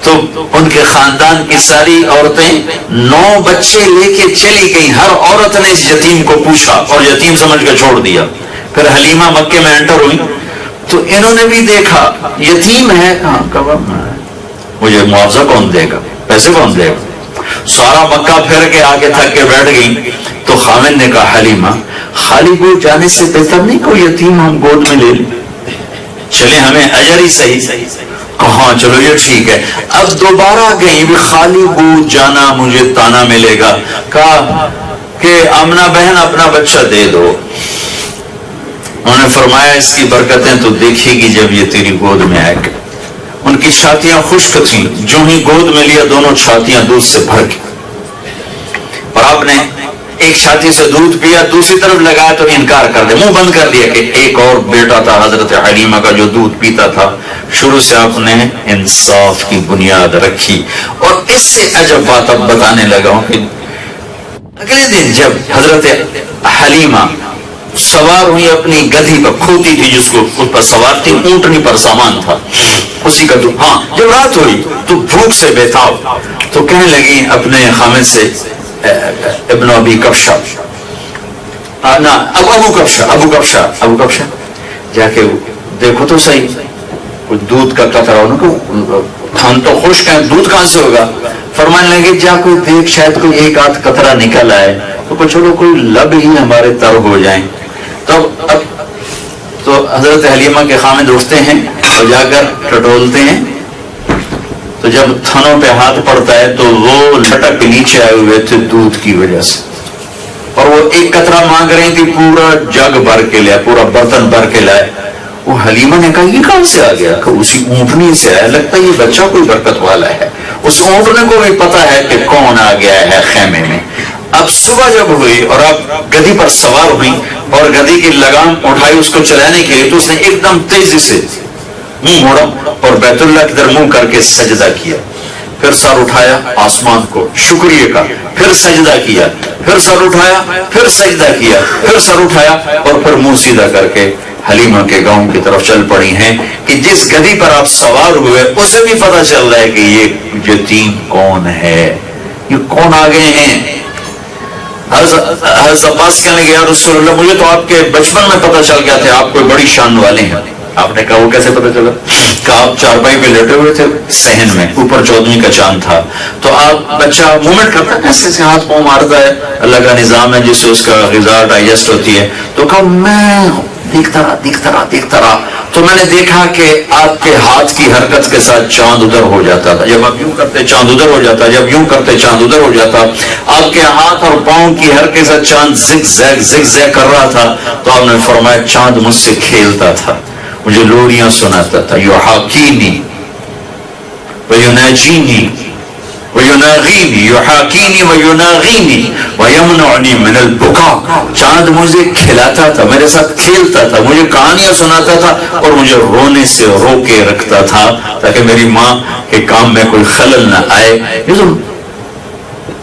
تو ان کے خاندان کی ساری عورتیں 9 بچے لے کے چلی گئی. ہر عورت نے اس یتیم کو پوچھا اور یتیم سمجھ کے چھوڑ دیا. پھر حلیمہ مکے میں انٹر ہوئی تو انہوں نے بھی دیکھا یتیم ہے, مجھے معاوضہ کون دے گا, پیسے کون دے گا. سارا مکہ پھر کے آگے تھک کے بیٹھ گئی. تو خاوند نے کہا حلیمہ خالی گود جانے سے بہتر نہیں کوئی یتیم ہم گود میں لے لیں, چلے ہمیں اجر ہی صحیح. ہاں چلو یہ ٹھیک ہے. اب دوبارہ گئی, بھی خالی گود جانا مجھے تانا ملے گا. کہا کہ آمنہ بہن اپنا بچہ دے دو. انہوں نے فرمایا اس کی برکتیں تو دیکھے گی جب یہ تیری گود میں آئے گا. ان کی چھاتیاں خشک تھیں, جو ہی گود میں لیا دونوں چھاتیاں دودھ سے بھر گئی. اور آپ نے ایک چھاتی سے دودھ پیا, دوسری طرف لگایا تو انکار کر دیا, منہ بند کر دیا. کہ ایک اور بیٹا تھا حضرت حلیمہ کا جو دودھ پیتا تھا. شروع سے آپ نے انصاف کی بنیاد رکھی. اور اس سے عجب بات اب بتانے لگا ہوں کہ اگلے دن جب حضرت حلیمہ سوار ہوئی اپنی گدھی پر, کھوتی تھی جس کو اس پر سوار تھی, اونٹنی پر سامان تھا اسی کا دودھ. ہاں جب رات ہوئی تو بھوک سے بیتاب, تو کہنے لگی اپنے خامد سے ابن ابی کبشہ, ابو کبشہ جا کے دیکھو تو صحیح کچھ دودھ کا قطرہ ہو. تھن تو خشک ہے, دودھ کہاں سے ہوگا. فرمانے لگے جا کوئی دیکھ, شاید کوئی ایک آدھ قطرہ نکل آئے, تو چلو کوئی لب ہی ہمارے تر ہو جائیں. تو حضرت حلیمہ کے خامد اٹھتے ہیں اور جا کر ٹٹولتے ہیں. تو جب تھنوں پہ ہاتھ پڑتا ہے تو وہ لٹک کے نیچے آئے ہوئے تھے دودھ کی وجہ سے, اور وہ ایک قطرہ مانگ رہی تھی, پورا جگ بھر کے لائے, پورا برتن بھر کے لائے. وہ حلیمہ نے کہا یہ کہاں سے آ گیا. کہ اسی اونٹنی سے آیا, لگتا ہے یہ بچہ کوئی برکت والا ہے. اس اونٹنے کو بھی پتا ہے کہ کون آ گیا ہے خیمے میں. اب صبح جب ہوئی اور اب گدھی پر سوار ہوئی اور گدھی کی لگام اٹھائی اس کو چلانے کے لیے, تو اس نے ایک دم تیزی سے منہ موڑا اور بیت اللہ کی طرف منہ کر کے سجدہ کیا. پھر سر اٹھایا آسمان کو شکریہ کا، پھر سجدہ کیا، پھر سر اٹھایا، پھر سجدہ کیا، پھر سر اٹھایا، اور پھر منہ سیدھا کر کے حلیمہ کے گاؤں کی طرف چل پڑی ہیں کہ جس گدھی پر آپ سوار ہوئے اسے بھی پتہ چل رہا ہے کہ یہ یتیم کون ہے، یہ کون آ گئے ہیں۔ حضرت عباس کہنے لگے یا رسول اللہ مجھے تو آپ کے بچپن میں پتہ چل گیا تھا آپ کوئی بڑی شان والے ہیں۔ آپ نے کہا وہ کیسے پتہ چلا؟ کہ آپ چارپائی پہ لیٹے ہوئے تھے صحن میں، اوپر 14ویں کا چاند تھا، تو آپ بچہ موومنٹ کرتا ہے ایسے سے ہاتھ پاؤں مارتا ہے، اللہ کا نظام ہے جس سے اس کا غذا ڈائجسٹ ہوتی ہے، تو کہا میں دیکھتا رہا تو میں نے دیکھا کہ آپ کے ہاتھ کی حرکت کے ساتھ چاند ادھر ہو جاتا تھا، جب آپ یوں کرتے چاند ادھر ہو جاتا، جب یوں کرتے چاند ادھر ہو جاتا، آپ کے ہاتھ اور پاؤں کی حرکت کے ساتھ چاند زگ زیگ کر رہا تھا، تو آپ نے فرمایا چاند مجھ سے کھیلتا تھا، مجھے لوریاں سناتا تھا، یحاکینی ویناجینی ویناغینی، یحاکینی ویناغینی ویمنعنی من البکا، چاند مجھے کھلاتا تھا، میرے ساتھ کھیلتا تھا، مجھے کہانیاں سناتا تھا اور مجھے رونے سے رو کے رکھتا تھا تاکہ میری ماں کے کام میں کوئی خلل نہ آئے۔ یہ تو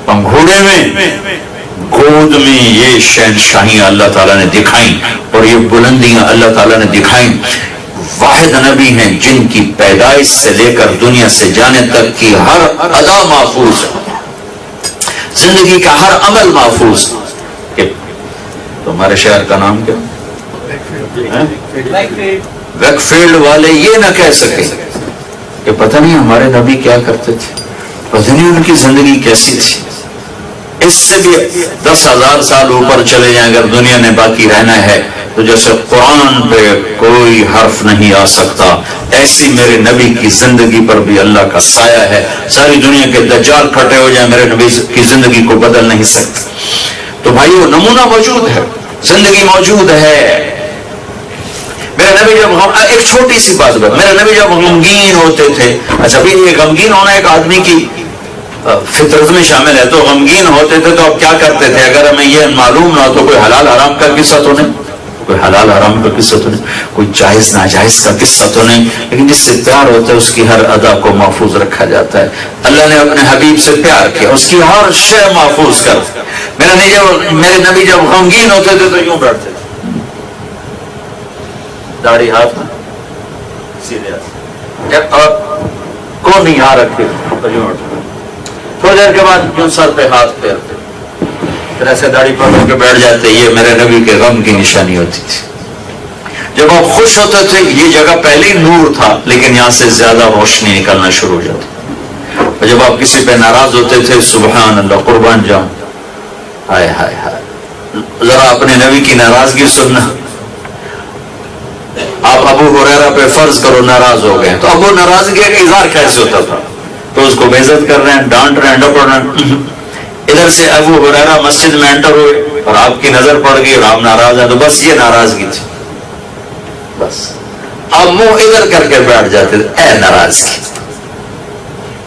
پنگھوڑے میں گود میں یہ شہنشاہیاں اللہ تعالیٰ نے دکھائیں اور یہ بلندیاں اللہ تعالیٰ نے دکھائیں۔ واحد نبی ہیں جن کی پیدائش سے لے کر دنیا سے جانے تک کی ہر ادا محفوظ ہے، زندگی کا ہر عمل محفوظ ہے۔ تمہارے شہر کا نام کیا؟ ویکفیلڈ والے یہ نہ کہہ سکے کہ پتہ نہیں ہمارے نبی کیا کرتے تھے، پتہ نہیں ان کی زندگی کیسی تھی۔ اس سے بھی 10,000 سال اوپر چلے جائیں اگر دنیا نے باقی رہنا ہے تو جیسے قرآن پہ کوئی حرف نہیں آ سکتا، ایسی میرے نبی کی زندگی پر بھی اللہ کا سایہ ہے۔ ساری دنیا کے دجال کھٹے ہو جائیں میرے نبی کی زندگی کو بدل نہیں سکتے۔ تو بھائیو نمونہ موجود ہے، زندگی موجود ہے۔ میرے نبی جب ایک چھوٹی سی بات میرے نبی جب غمگین ہوتے تھے، اچھا بھی یہ غمگین ہونا ایک آدمی کی فطرت میں شامل ہے، تو غمگین ہوتے تھے تو اب کیا کرتے تھے؟ اگر ہمیں یہ معلوم نہ ہو تو کوئی حلال حرام کا قصہ تو نہیں، کوئی حلال حرام کا قصہ تو نہیں، کوئی جائز ناجائز کا قصہ تو نہیں، لیکن جس سے پیار ہوتا ہے اس کی ہر ادا کو محفوظ رکھا جاتا ہے۔ اللہ نے اپنے حبیب سے پیار کیا، اس کی ہر شے محفوظ کر۔ میرے نبی جب غمگین ہوتے تھے تو یوں بیٹھتے تھے، داڑھی ہاتھ میں سیدھے ہاتھ، اور کو نہیں ہاں رکھتے تو یوں بیٹھتے، تھوڑی دیر کے بعد یوں سر پہ ہاتھ پھیرتے، پھر ایسے داڑھی پکڑ کے بیٹھ جاتے۔ یہ میرے نبی کے غم کی نشانی ہوتی تھی۔ جب آپ خوش ہوتے تھے یہ جگہ پہلے ہی نور تھا لیکن یہاں سے زیادہ روشنی نکلنا شروع ہو جاتی، اور جب آپ کسی پہ ناراض ہوتے تھے سبحان اللہ قربان جاؤں، ہائے ہائے ہائے، ذرا اپنے نبی کی ناراضگی سننا۔ آپ ابو ہریرہ پہ فرض کرو ناراض ہو گئے تو ابو ناراضگی کا اظہار کیسے ہوتا تھا؟ تو اس کو بے عزت کر رہے ہیں، ڈانٹ رہے ہیں، ڈپڑ رہے ہیں۔ ادھر سے ابو ہریرہ مسجد میں انٹر ہوئے اور آپ کی نظر پڑ گئی اور آپ ناراض ہیں، تو بس یہ ناراضگی تھی، بس آپ منہ ادھر کر کے بیٹھ جاتے تھے، اے ناراضگی۔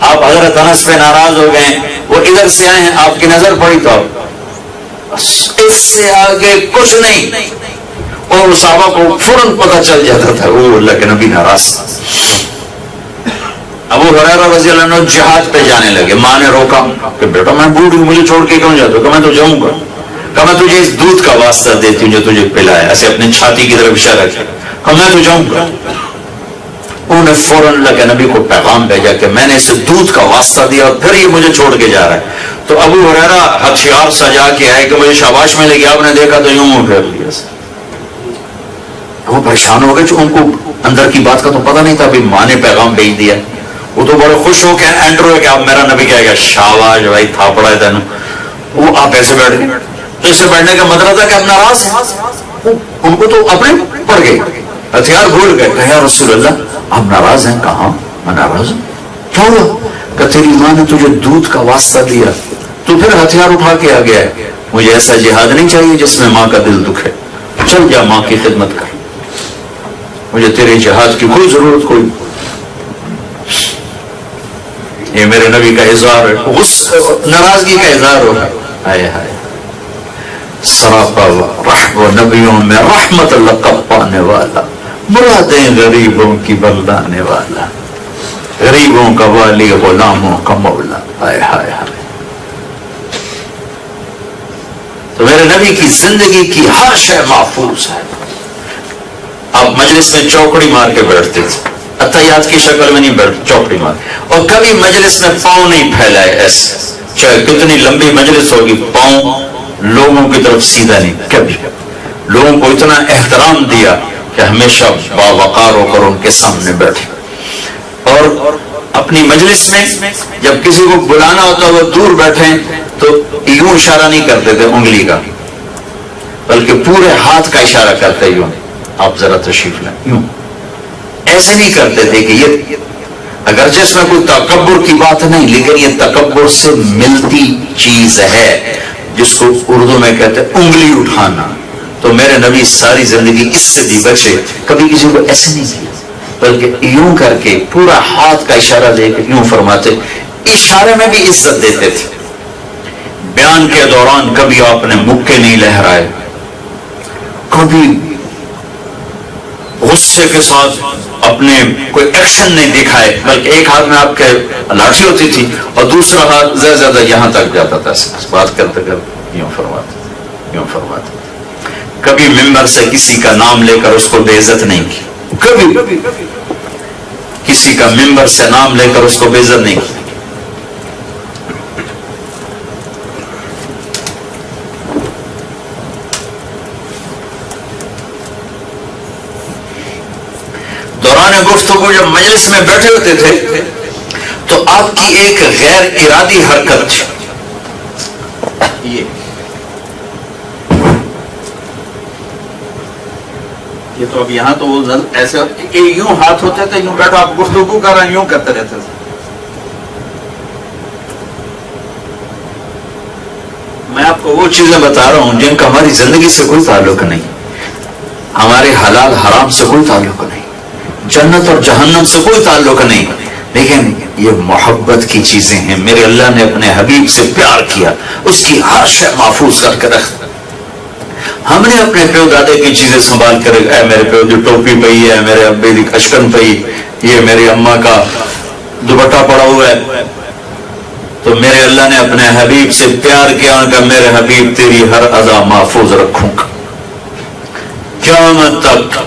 آپ حضرت انس پہ ناراض ہو گئے، وہ ادھر سے آئے ہیں، آپ کی نظر پڑی تو بس اس سے آگے کچھ نہیں، اور صحابہ کو فوراً پتہ چل جاتا تھا وہ اللہ کے نبی ناراض تھا۔ ابو ہریرہ رضی اللہ عنہ جہاد پہ جانے لگے، ماں نے روکا کہ بیٹا میں بوڑھ ہوں، مجھے چھوڑ کے کیوں جاتا ہوں؟ کہ میں تو جاؤں گا، کہ میں تجھے اس دودھ کا واسطہ دیتی ہوں جو تجھے پلایا، ایسے اپنی چھاتی کی طرف اشارہ کیا، کہ میں تو جاؤں گا۔ انہوں نے فوراً اللہ کے نبی کو پیغام بھیجا کہ میں نے اسے دودھ کا واسطہ دیا اور پھر یہ مجھے چھوڑ کے جا رہا ہے۔ تو ابو ہریرہ ہتھیار سجا کے آئے کہ مجھے شاباش ملے گی، آپ نے دیکھا تو یوں منہ پھیر لیا۔ وہ پریشان ہو گئے، جو ان کو اندر کی بات کا تو پتہ نہیں تھا، ابھی ماں نے پیغام بھیج دیا۔ وہ تو بڑے خوش ہو کے انٹر ہوئے کہ اب میرا نبی کہے گا شاباش بھائی تھا پڑا ہے تینوں۔ وہ آپ ایسے بیٹھ گئے، تو اسے بیٹھنے کا مطلب تھا کہ اب ناراض ہیں، ان کو تو اپنے پڑ گئے، ہتھیار بھول گئے کہ یا رسول اللہ آپ ناراض ہیں؟ کہاں میں ناراض ہوں، کیا ہوا؟ کہ تیری ماں نے تجھے دودھ کا واسطہ دیا تو پھر ہتھیار اٹھا کے آ گیا ہے، مجھے ایسا جہاد نہیں چاہیے جس میں ماں کا دل دکھے، چل جا ماں کی خدمت کر، مجھے تیرے جہاد کی کوئی ضرورت کوئی۔ یہ میرے نبی کا اظہار ہے، ناراضگی کا اظہار ہو رہا ہے۔ ہائے ہائے، سراپا رحم نبیوں میں رحمت لقب پانے والا، مرادیں غریبوں کی بلدانے والا۔ غریبوں کا والی غلاموں کا مولا. ہائے ہائے ہائے. تو میرے نبی کی زندگی کی ہر شے محفوظ ہے. آپ مجلس میں چوکڑی مار کے بیٹھتے تھے، اتحیات کی شکل میں نہیں بیٹھتے، چوکڑی مار. اور کبھی مجلس میں پاؤں نہیں پھیلائے ایسے، چاہے کتنی لمبی مجلس ہوگی، پاؤں لوگوں کی طرف سیدھا نہیں. کبھی لوگوں کو اتنا احترام دیا کہ ہمیشہ باوقار ہو کر ان کے سامنے بیٹھے. اور اپنی مجلس میں جب کسی کو بلانا ہوتا وہ دور بیٹھے تو یوں اشارہ نہیں کرتے تھے انگلی کا، بلکہ پورے ہاتھ کا اشارہ کرتے یوں، آپ ذرا تشریف لیں. یوں ایسے نہیں کرتے تھے کہ یہ، اگرچہ اس میں کوئی تکبر کی بات نہیں، لیکن یہ تکبر سے ملتی چیز ہے جس کو اردو میں کہتے ہیں انگلی اٹھانا. تو میرے نبی ساری زندگی اس سے بھی بچے، کبھی کسی کو ایسے نہیں کیا، بلکہ یوں کر کے پورا ہاتھ کا اشارہ دے کے یوں فرماتے. اشارے میں بھی عزت دیتے تھے. بیان کے دوران کبھی آپ نے مکے نہیں لہرائے، کبھی غصے کے ساتھ اپنے کوئی ایکشن نہیں دکھائے، بلکہ ایک ہاتھ میں آپ کے لاٹھی ہوتی تھی اور دوسرا ہاتھ زیادہ یہاں تک جاتا تھا. بات کرتے کرتے یوں فرماتے. کبھی ممبر سے کسی کا نام لے کر اس کو بے عزت نہیں کی، کبھی کسی کا ممبر سے نام لے کر اس کو بے عزت نہیں کی. دوران گفتگو جب مجلس میں بیٹھے ہوتے تھے تو آپ کی ایک غیر ارادی حرکت تھی. یہ تو اب یہاں تو وہ ایسے یوں ہاتھ ہوتے تھے، یوں بیٹھو، آپ گفتگو کر رہے ہیں یوں کرتے رہتے تھے. میں آپ کو وہ چیزیں بتا رہا ہوں جن کا ہماری زندگی سے کوئی تعلق نہیں، ہمارے حلال حرام سے کوئی تعلق نہیں، جنت اور جہنم سے کوئی تعلق نہیں، لیکن یہ محبت کی چیزیں ہیں. میرے اللہ نے اپنے حبیب سے پیار کیا، اس کی ہر شے محفوظ کر کے رکھ. ہم نے اپنے پیو دادے کی چیزیں سنبھال کر، اے میرے پیو دی ٹوپی پئی ہے، میرے ابے دی اشکن پئی، یہ میری اماں کا دوپٹہ پڑا ہوا ہے. تو میرے اللہ نے اپنے حبیب سے پیار کیا کہ میرے حبیب تیری ہر ادا محفوظ رکھوں گا. قیامت تک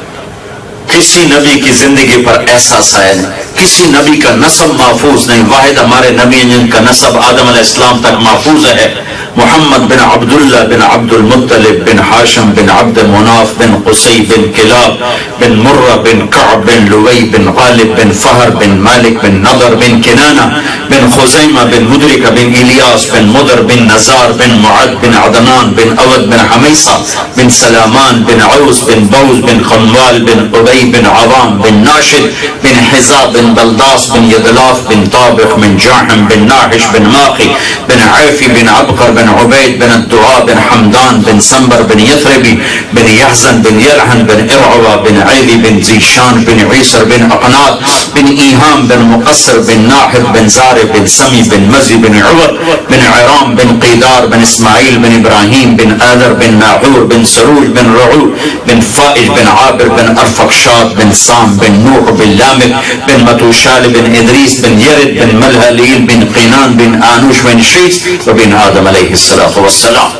کسی نبی کی زندگی پر ایسا سایہ نہیں، کسی نبی کا نسب محفوظ نہیں. واحد ہمارے نبی ہیں جن کا نسب آدم علیہ السلام تک محفوظ ہے. محمد بن عبداللہ بن عبد المطلب بن ہاشم بن عبد مناف بن قصی بن کلاب بن مرہ بن کعب بن لوی بن غالب بن فہر بن مالک بن نضر بن کنانہ بن خزیمہ بن مدرکہ بن الیاس بن مدر بن نزار بن معد بن عدنان بن اود بن حمیصہ بن سلامان بن عوس بن بوز بن خنوال بن قبی بن عوام بن ناشد بن حزا بن بلداس بن یدلاف بن طابق بن جاحم بن ناحش بن ماقی بن عیفی بن عبقر بن عبید بن الدعاء بن حمدان بن سنبر بن یثربی بن یحزن بن یلحن بن ارعوہ بن عیلی بن زیشان بن عیسر بن اقنات بن ایہام بن مقصر بن ناحر بن زار بن سمی بن مزی بن عور بن عرام بن قیدار بن اسماعیل بن ابراہیم بن آذر بن ناحور بن سروج بن رعو بن فائج بن عابر بن ارفقشاد بن سام بن نوح بن لامک بن متوشال بن ادریس بن یرد بن ملہلیل بن قینان بن آنوش بن شیس وبن آدم علیہ السلام.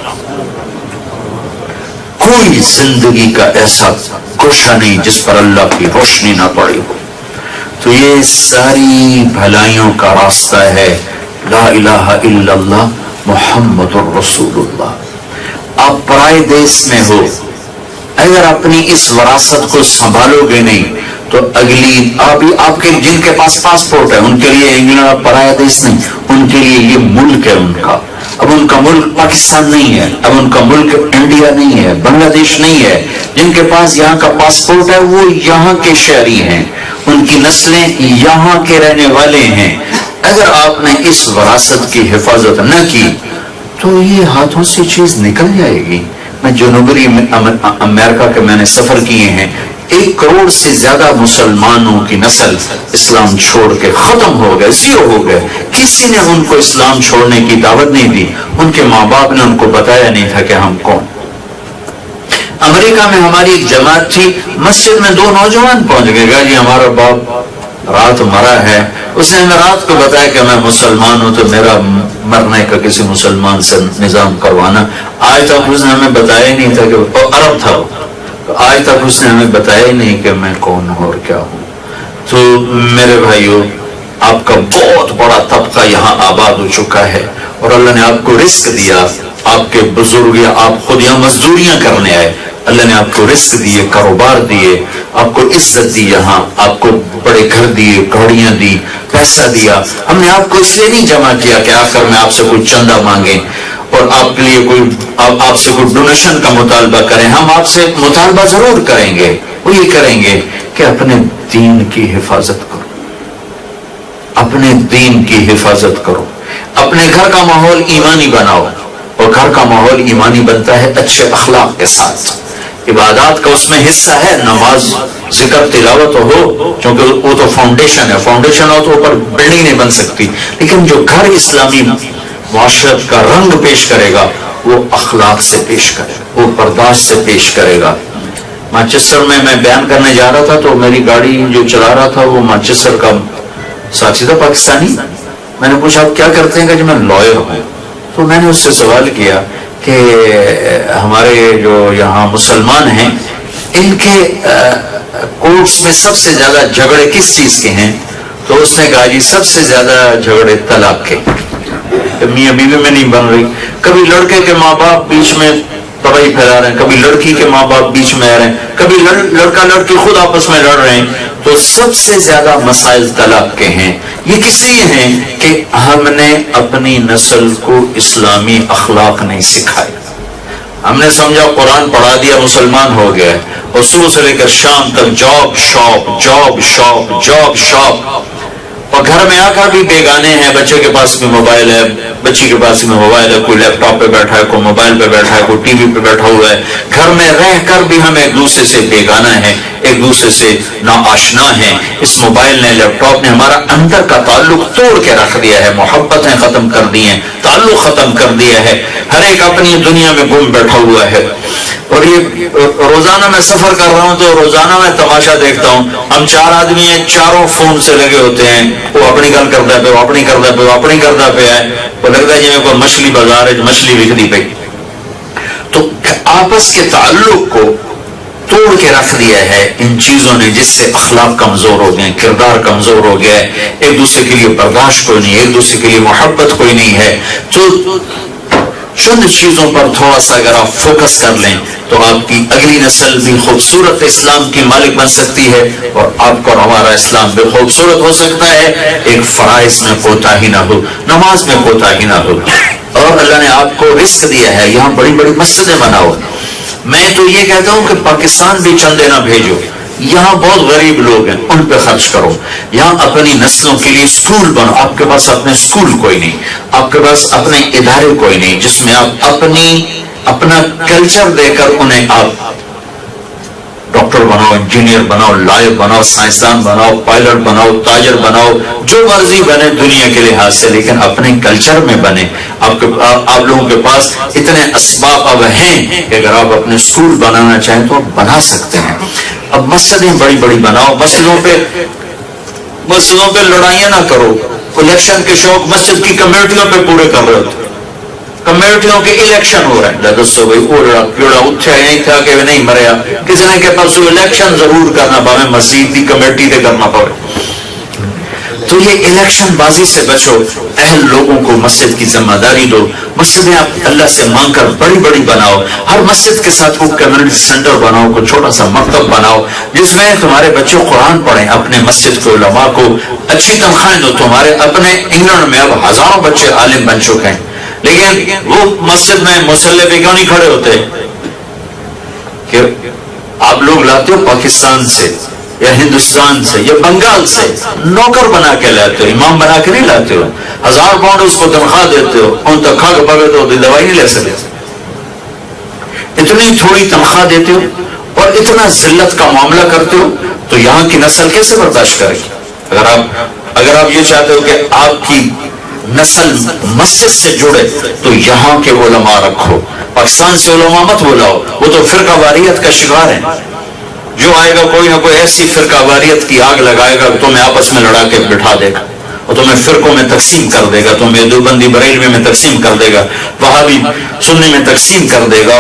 کوئی زندگی کا ایسا گوشہ نہیں جس پر اللہ کی روشنی نہ پڑی ہو. تو یہ ساری بھلائیوں کا راستہ ہے لا الہ الا اللہ محمد الرسول اللہ. آپ پرائے دیس میں ہو، اگر اپنی اس وراثت کو سنبھالو گے نہیں تو اگلی آپ کے جن کے پاس پاسپورٹ ہے ان کے لیے انگلینڈ پرایا دیس نہیں، ان کے لیے یہ ملک ہے ان کا. اب ان کا ملک پاکستان نہیں ہے، اب ان کا ملک انڈیا نہیں ہے، بنگلہ دیش نہیں ہے. جن کے پاس یہاں کا پاسپورٹ ہے وہ یہاں کے شہری ہیں، ان کی نسلیں یہاں کے رہنے والے ہیں. اگر آپ نے اس وراثت کی حفاظت نہ کی تو یہ ہاتھوں سے چیز نکل جائے گی. میں جنوبی امریکہ کے میں نے سفر کیے ہیں، 1 کروڑ سے زیادہ مسلمانوں کی نسل اسلام چھوڑ کے ختم ہو گئے، زیرو ہو گئے. کسی نے ان کو اسلام چھوڑنے کی دعوت نہیں دی، ان کے ماں باپ نے ان کو بتایا نہیں تھا کہ ہم کون. امریکہ میں ہماری ایک جماعت تھی، مسجد میں 2 نوجوان پہنچ گئے، جی ہمارا باپ رات مرا ہے، اس نے ہمیں رات کو بتایا کہ میں مسلمان ہوں تو میرا مرنے کا کسی مسلمان سے نظام کروانا. آج تک اس نے ہمیں بتایا ہی نہیں تھا کہ وہ عرب تھا، آج تک اس نے ہمیں بتایا ہی نہیں کہ میں کون ہوں اور کیا ہوں. تو میرے بھائیوں، آپ کا بہت بڑا طبقہ یہاں آباد ہو چکا ہے اور اللہ نے آپ کو رزق دیا. آپ کے بزرگ یا آپ خود یہاں مزدوریاں کرنے آئے، اللہ نے آپ کو رزق دیے، کاروبار دیے، آپ کو عزت دی، یہاں آپ کو بڑے گھر دیے، گاڑیاں دی، پیسہ دیا. ہم نے آپ کو اس لیے نہیں جمع کیا کہ آخر میں آپ سے کوئی چندہ مانگیں اور آپ کے لیے کوئی آپ سے کوئی ڈونیشن کا مطالبہ کریں. ہم آپ سے مطالبہ ضرور کریں گے، وہ یہ کریں گے کہ اپنے دین کی حفاظت کرو، اپنے دین کی حفاظت کرو، اپنے گھر کا ماحول ایمانی بناؤ. اور گھر کا ماحول ایمانی بنتا ہے اچھے اخلاق کے ساتھ. عبادات کا اس میں حصہ ہے، نماز، ذکر، تلاوت ہو، کیونکہ وہ تو فاؤنڈیشن ہے. فاؤنڈیشن ہو تو اوپر بلڈنگ نہیں بن سکتی. لیکن جو گھر اسلامی معاشرت کا رنگ پیش کرے گا وہ اخلاق سے پیش کرے گا، وہ برداشت سے پیش کرے گا. مانچسٹر میں بیان کرنے جا رہا تھا تو میری گاڑی جو چلا رہا تھا وہ مانچسٹر کا ساتھی تھا، پاکستانی. میں نے پوچھا آپ کیا کرتے ہیں کہ جو میں لائر ہوں. تو میں نے اس سے سوال کیا کہ ہمارے جو یہاں مسلمان ہیں ان کے کورٹس میں سب سے زیادہ جھگڑے کس چیز کے ہیں؟ تو اس نے کہا جی سب سے زیادہ جھگڑے طلاق کے، میاں بیوی میں نہیں بن رہی. کبھی لڑکے کے ماں باپ بیچ میں تباہی پھیلا رہے ہیں، کبھی لڑکی کے ماں باپ بیچ میں آ رہے ہیں، کبھی لڑکا لڑکی خود آپس میں لڑ رہے ہیں. تو سب سے زیادہ مسائل طلاق کے ہیں. یہ کس لیے ہیں کہ ہم نے اپنی نسل کو اسلامی اخلاق نہیں سکھائے. ہم نے سمجھا قرآن پڑھا دیا مسلمان ہو گیا، اور صبح سے لے کر شام تک job shop job shop job shop. اور گھر میں آ کر بھی بیگانے ہیں. بچے کے پاس بھی موبائل ہے، بچی کے پاس بھی موبائل ہے، کوئی لیپ ٹاپ پہ بیٹھا ہے، کوئی موبائل پہ بیٹھا ہے، کوئی ٹی وی پہ بیٹھا ہوا ہے. گھر میں رہ کر بھی ہم ایک دوسرے سے بیگانہ ہیں، ایک دوسرے سے ناآشنا ہیں. اس موبائل نے، لیپ ٹاپ نے ہمارا اندر کا تعلق توڑ کے رکھ دیا ہے، محبتیں ختم کر دی ہیں، تعلق ختم کر دیا ہے. ہر ایک اپنی دنیا میں گم بیٹھا ہوا ہے. اور یہ روزانہ میں سفر کر رہا ہوں تو روزانہ میں تماشا دیکھتا ہوں. ہم 4 آدمی ہیں، چاروں فون سے لگے ہوتے ہیں. وہ اپنی گل کرتا پہ، وہ اپنی کرتا پہ، وہ اپنی کرتا پہ ہے. وہ لگتا ہے جی کوئی مچھلی بازار ہے، مچھلی بکتی پہ. تو آپس کے تعلق کو توڑ کے رکھ دیا ہے ان چیزوں نے، جس سے اخلاق کمزور ہو گئے، کردار کمزور ہو گیا ہے. ایک دوسرے کے لیے برداشت کوئی نہیں، ایک دوسرے کے لیے محبت کوئی نہیں ہے. تو چند چیزوں پر تھوڑا سا اگر آپ فوکس کر لیں تو آپ کی اگلی نسل بھی خوبصورت اسلام کی مالک بن سکتی ہے، اور آپ کو ہمارا اسلام بھی خوبصورت ہو سکتا ہے. ایک فرائض میں کوتاہی نہ ہو، نماز میں کوتاہی نہ ہو. اور اللہ نے آپ کو رزق دیا ہے، یہاں بڑی بڑی مسجدیں بناؤ. میں تو یہ کہتا ہوں کہ پاکستان بھی چندے نہ بھیجو، یہاں بہت غریب لوگ ہیں، ان پہ خرچ کرو. یہاں اپنی نسلوں کے لیے سکول بنو. آپ کے پاس اپنے سکول کوئی نہیں، آپ کے پاس اپنے ادارے کوئی نہیں جس میں آپ اپنا کلچر دے کر انہیں آپ ڈاکٹر بناؤ، انجینئر بناؤ، لائر بناؤ، سائنسدان بناؤ، پائلٹ بناؤ، تاجر بناؤ، جو مرضی بنے دنیا کے لحاظ سے، لیکن اپنے کلچر میں بنے. آپ لوگوں کے پاس اتنے اسباب اب ہیں کہ اگر آپ اپنے سکول بنانا چاہیں تو آپ بنا سکتے ہیں. اب مسجدیں بڑی بڑی بناؤ. مسجدوں پہ لڑائیاں نہ کرو. الیکشن کے شوق مسجد کی کمیٹیوں پہ پورے کر رہے ہوتے، کمیٹیوں کے الیکشن ہو رہے ہیں. دسو بھائی وہ کیڑا اٹھا نہیں تھا کہ نہیں مریا، کسی نے کہ پرسوں الیکشن ضرور کرنا پاوے، مسجد کی کمیٹی تے کرنا پاوے. تو یہ الیکشن بازی سے بچو. اہل لوگوں کو مسجد کی ذمہ داری دو. مسجدیں آپ اللہ سے مانگ کر بڑی بڑی بناؤ. ہر مسجد کے ساتھ کوئی کمیونٹی سینٹر بناؤ، کوئی چھوٹا سا مکتب بناؤ جس میں تمہارے بچے قرآن پڑھیں. اپنے مسجد کے علماء کو اچھی تنخواہیں دو. تمہارے اپنے انگلینڈ میں اب ہزاروں بچے عالم بن چکے ہیں، لیکن وہ مسجد میں مصلی پہ کیوں نہیں کھڑے ہوتے؟ کہ آپ لوگ لاتے ہو پاکستان سے یا ہندوستان سے یا بنگال سے، نوکر بنا کے لاتے ہو، امام بنا کے نہیں لاتے ہو. 1000 پاؤنڈ اس کو تنخواہ دیتے ہو، ان تک کھا کے پکڑتے ہو تو دوائی نہیں لے سکتے. اتنی تھوڑی تنخواہ دیتے ہو اور اتنا ذلت کا معاملہ کرتے ہو، تو یہاں کی نسل کیسے برداشت کرے گی؟ اگر آپ یہ چاہتے ہو کہ آپ کی نسل مسجد سے جڑے تو یہاں کے علماء رکھو. پاکستان سے علماء مت بلاؤ، وہ تو فرقہ واریت کا شکار ہیں. جو آئے گا کوئی نہ کوئی ایسی فرقہ واریت کی آگ لگائے گا تمہیں آپس میں لڑا کے بٹھا دے گا اور تمہیں فرقوں میں تقسیم کر دے گا، تمہیں دیوبندی بریلوی میں تقسیم کر دے گا، وہابی سنی میں تقسیم کر دے گا،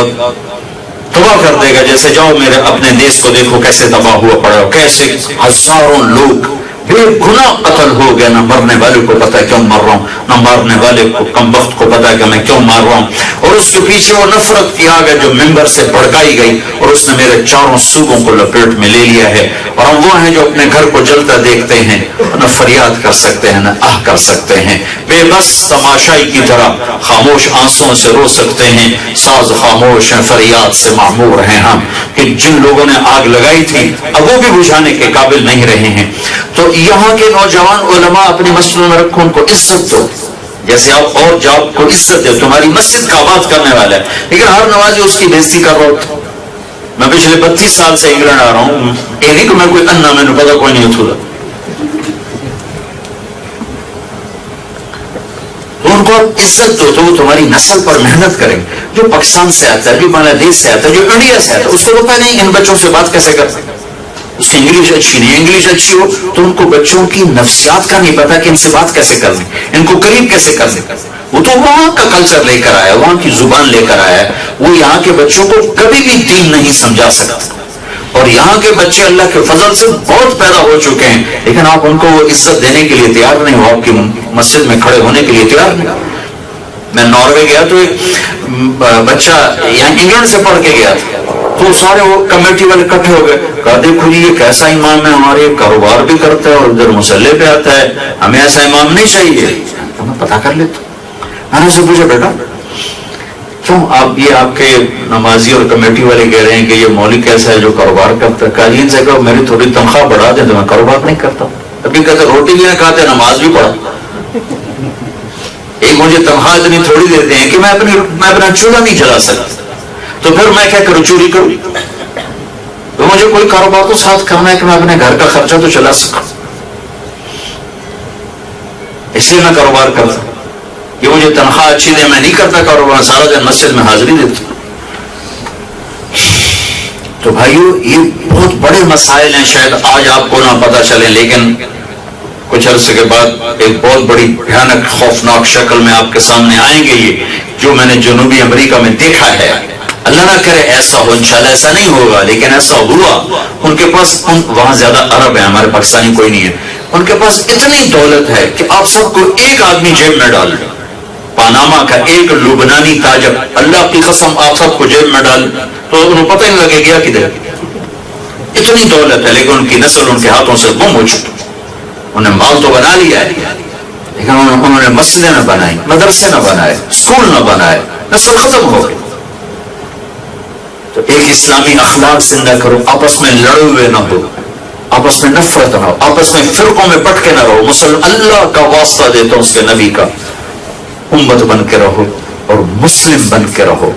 تباہ کر دے گا. جیسے جاؤ میرے اپنے دیش کو دیکھو کیسے تباہ ہوا پڑا، کیسے ہزاروں لوگ بے گناہ قتل ہو گیا. نہ مرنے والے کو پتا کیوں مر رہا ہوں، نہ مارنے والے کو کم وقت کو پتا کہ میں کیوں مار رہا ہوں. اور اس کے پیچھے وہ نفرت کی آگ ہے جو ممبر سے بھڑکائی گئی اور اس نے میرے چاروں صوبوں کو لپیٹ میں لے لیا ہے. اور ہم وہ ہیں جو اپنے گھر کو جلتا دیکھتے ہیں، نہ فریاد کر سکتے ہیں نہ آہ کر سکتے ہیں. بے بس تماشائی کی طرح خاموش آنسوں سے رو سکتے ہیں، ساز خاموش ہیں فریاد سے معمور ہیں ہم. کہ جن لوگوں نے آگ لگائی تھی اب وہ بھی بجھانے کے قابل نہیں رہے ہیں. تو یہاں کے نوجوان علماء اپنی مسجدوں میں رکھو، ان کو عزت دو جیسے آپ اور جاب کو عزت دو. تمہاری مسجد کا آباد کرنے والا ہے، لیکن ہر نمازی اس کی بےزتی کر رہا ہوتا. میں پچھلے 32 سال سے انگلینڈ آ رہا ہوں، یہ نہیں کہ میں کوئی انا میں نے پتا کوئی نہیں اتھولا. تو ان کو عزت دو تو وہ تمہاری نسل پر محنت کریں. جو پاکستان سے آتا ہے، جو بنگلہ دیش سے آتا ہے، جو انڈیا سے آتا ہے، اس کو پتا نہیں ان بچوں سے بات کیسے کرتے ہیں. اس کی انگلش اچھی نہیں، انگلش اچھی ہو تو ان کو بچوں کی نفسیات کا نہیں پتا کہ ان سے بات کیسے کرنی، ان کو قریب کیسے کرنے. وہ تو وہاں کا کلچر لے کر آیا، وہاں کی زبان لے کر آیا. وہ یہاں کے بچوں کو کبھی بھی دین نہیں سمجھا سکتا. اور یہاں کے بچے اللہ کے فضل سے بہت پیدا ہو چکے ہیں، لیکن آپ ان کو وہ عزت دینے کے لیے تیار نہیں ہو، آپ کی مسجد میں کھڑے ہونے کے لیے تیار نہیں. میں ناروے گیا تو ایک بچہ یہاں انگلینڈ سے پڑھ کے گیا تھا، تو سارے وہ کمیٹی والے اکٹھے ہو گئے. کہا دیکھو جی یہ کیسا امام ہے، ہمارے کاروبار بھی کرتا ہے اور ادھر مسلح پہ آتا ہے، ہمیں ایسا امام نہیں چاہیے. تو میں پتا کر لیتا. میں نے اسے پوچھا بیٹا کیوں آپ یہ آپ کے نمازی اور کمیٹی والے کہہ رہے ہیں کہ یہ مولوی کیسا ہے جو کاروبار کرتا ہے؟ کہا جی ان سے کہو میری تھوڑی تنخواہ بڑھا دیں تو میں کاروبار نہیں کرتا. ابھی کہتے روٹی بھی نہیں کھاتے نماز بھی پڑھا. ایک مجھے تنخواہ اتنی تھوڑی دیتے ہیں کہ میں اپنا چولہا نہیں چلا سکتا، تو پھر میں کیا کروں، چوری کروں؟ تو مجھے کوئی کاروبار تو ساتھ کرنا ہے کہ میں اپنے گھر کا خرچہ تو چلا سکوں، اس لیے میں کاروبار کرتا ہوں. یہ مجھے تنخواہ اچھی دے میں نہیں کرتا کاروبار، سارا دن مسجد میں حاضری دیتا ہوں. تو بھائیو یہ بہت بڑے مسائل ہیں، شاید آج آپ کو نہ پتہ چلے، لیکن کچھ عرصے کے بعد ایک بہت بڑی بھیانک خوفناک شکل میں آپ کے سامنے آئیں گے. یہ جو میں نے جنوبی امریکہ میں دیکھا ہے، اللہ نہ کرے ایسا ہو، انشاءاللہ ایسا نہیں ہوگا، لیکن ایسا ہوا. ان کے پاس وہاں زیادہ عرب ہیں، ہمارے پاکستانی کوئی نہیں ہے. ان کے پاس اتنی دولت ہے کہ آپ سب کو ایک آدمی جیب میں ڈال دیں. پاناما کا ایک لبنانی تاجر، اللہ کی قسم آپ سب کو جیب میں ڈال تو انہیں پتہ نہیں لگے گیا کدھر. اتنی دولت ہے لیکن ان کی نسل ان کے ہاتھوں سے گم ہو چکی. انہیں مال تو بنا لیا ہے لیکن انہوں نے مسجدیں نہ بنائی، مدرسے نہ بنائے، اسکول نہ بنائے، نسل ختم ہو گئی. تو ایک اسلامی اخلاق زندہ کرو، آپس میں لڑے ہوئے نہ ہو، آپس میں نفرت نہ ہو، آپس میں فرقوں میں بٹ کے نہ رہو. اللہ کا واسطہ دیتا ہوں اس کے نبی کا، امت بن کے رہو اور مسلم بن کے رہو.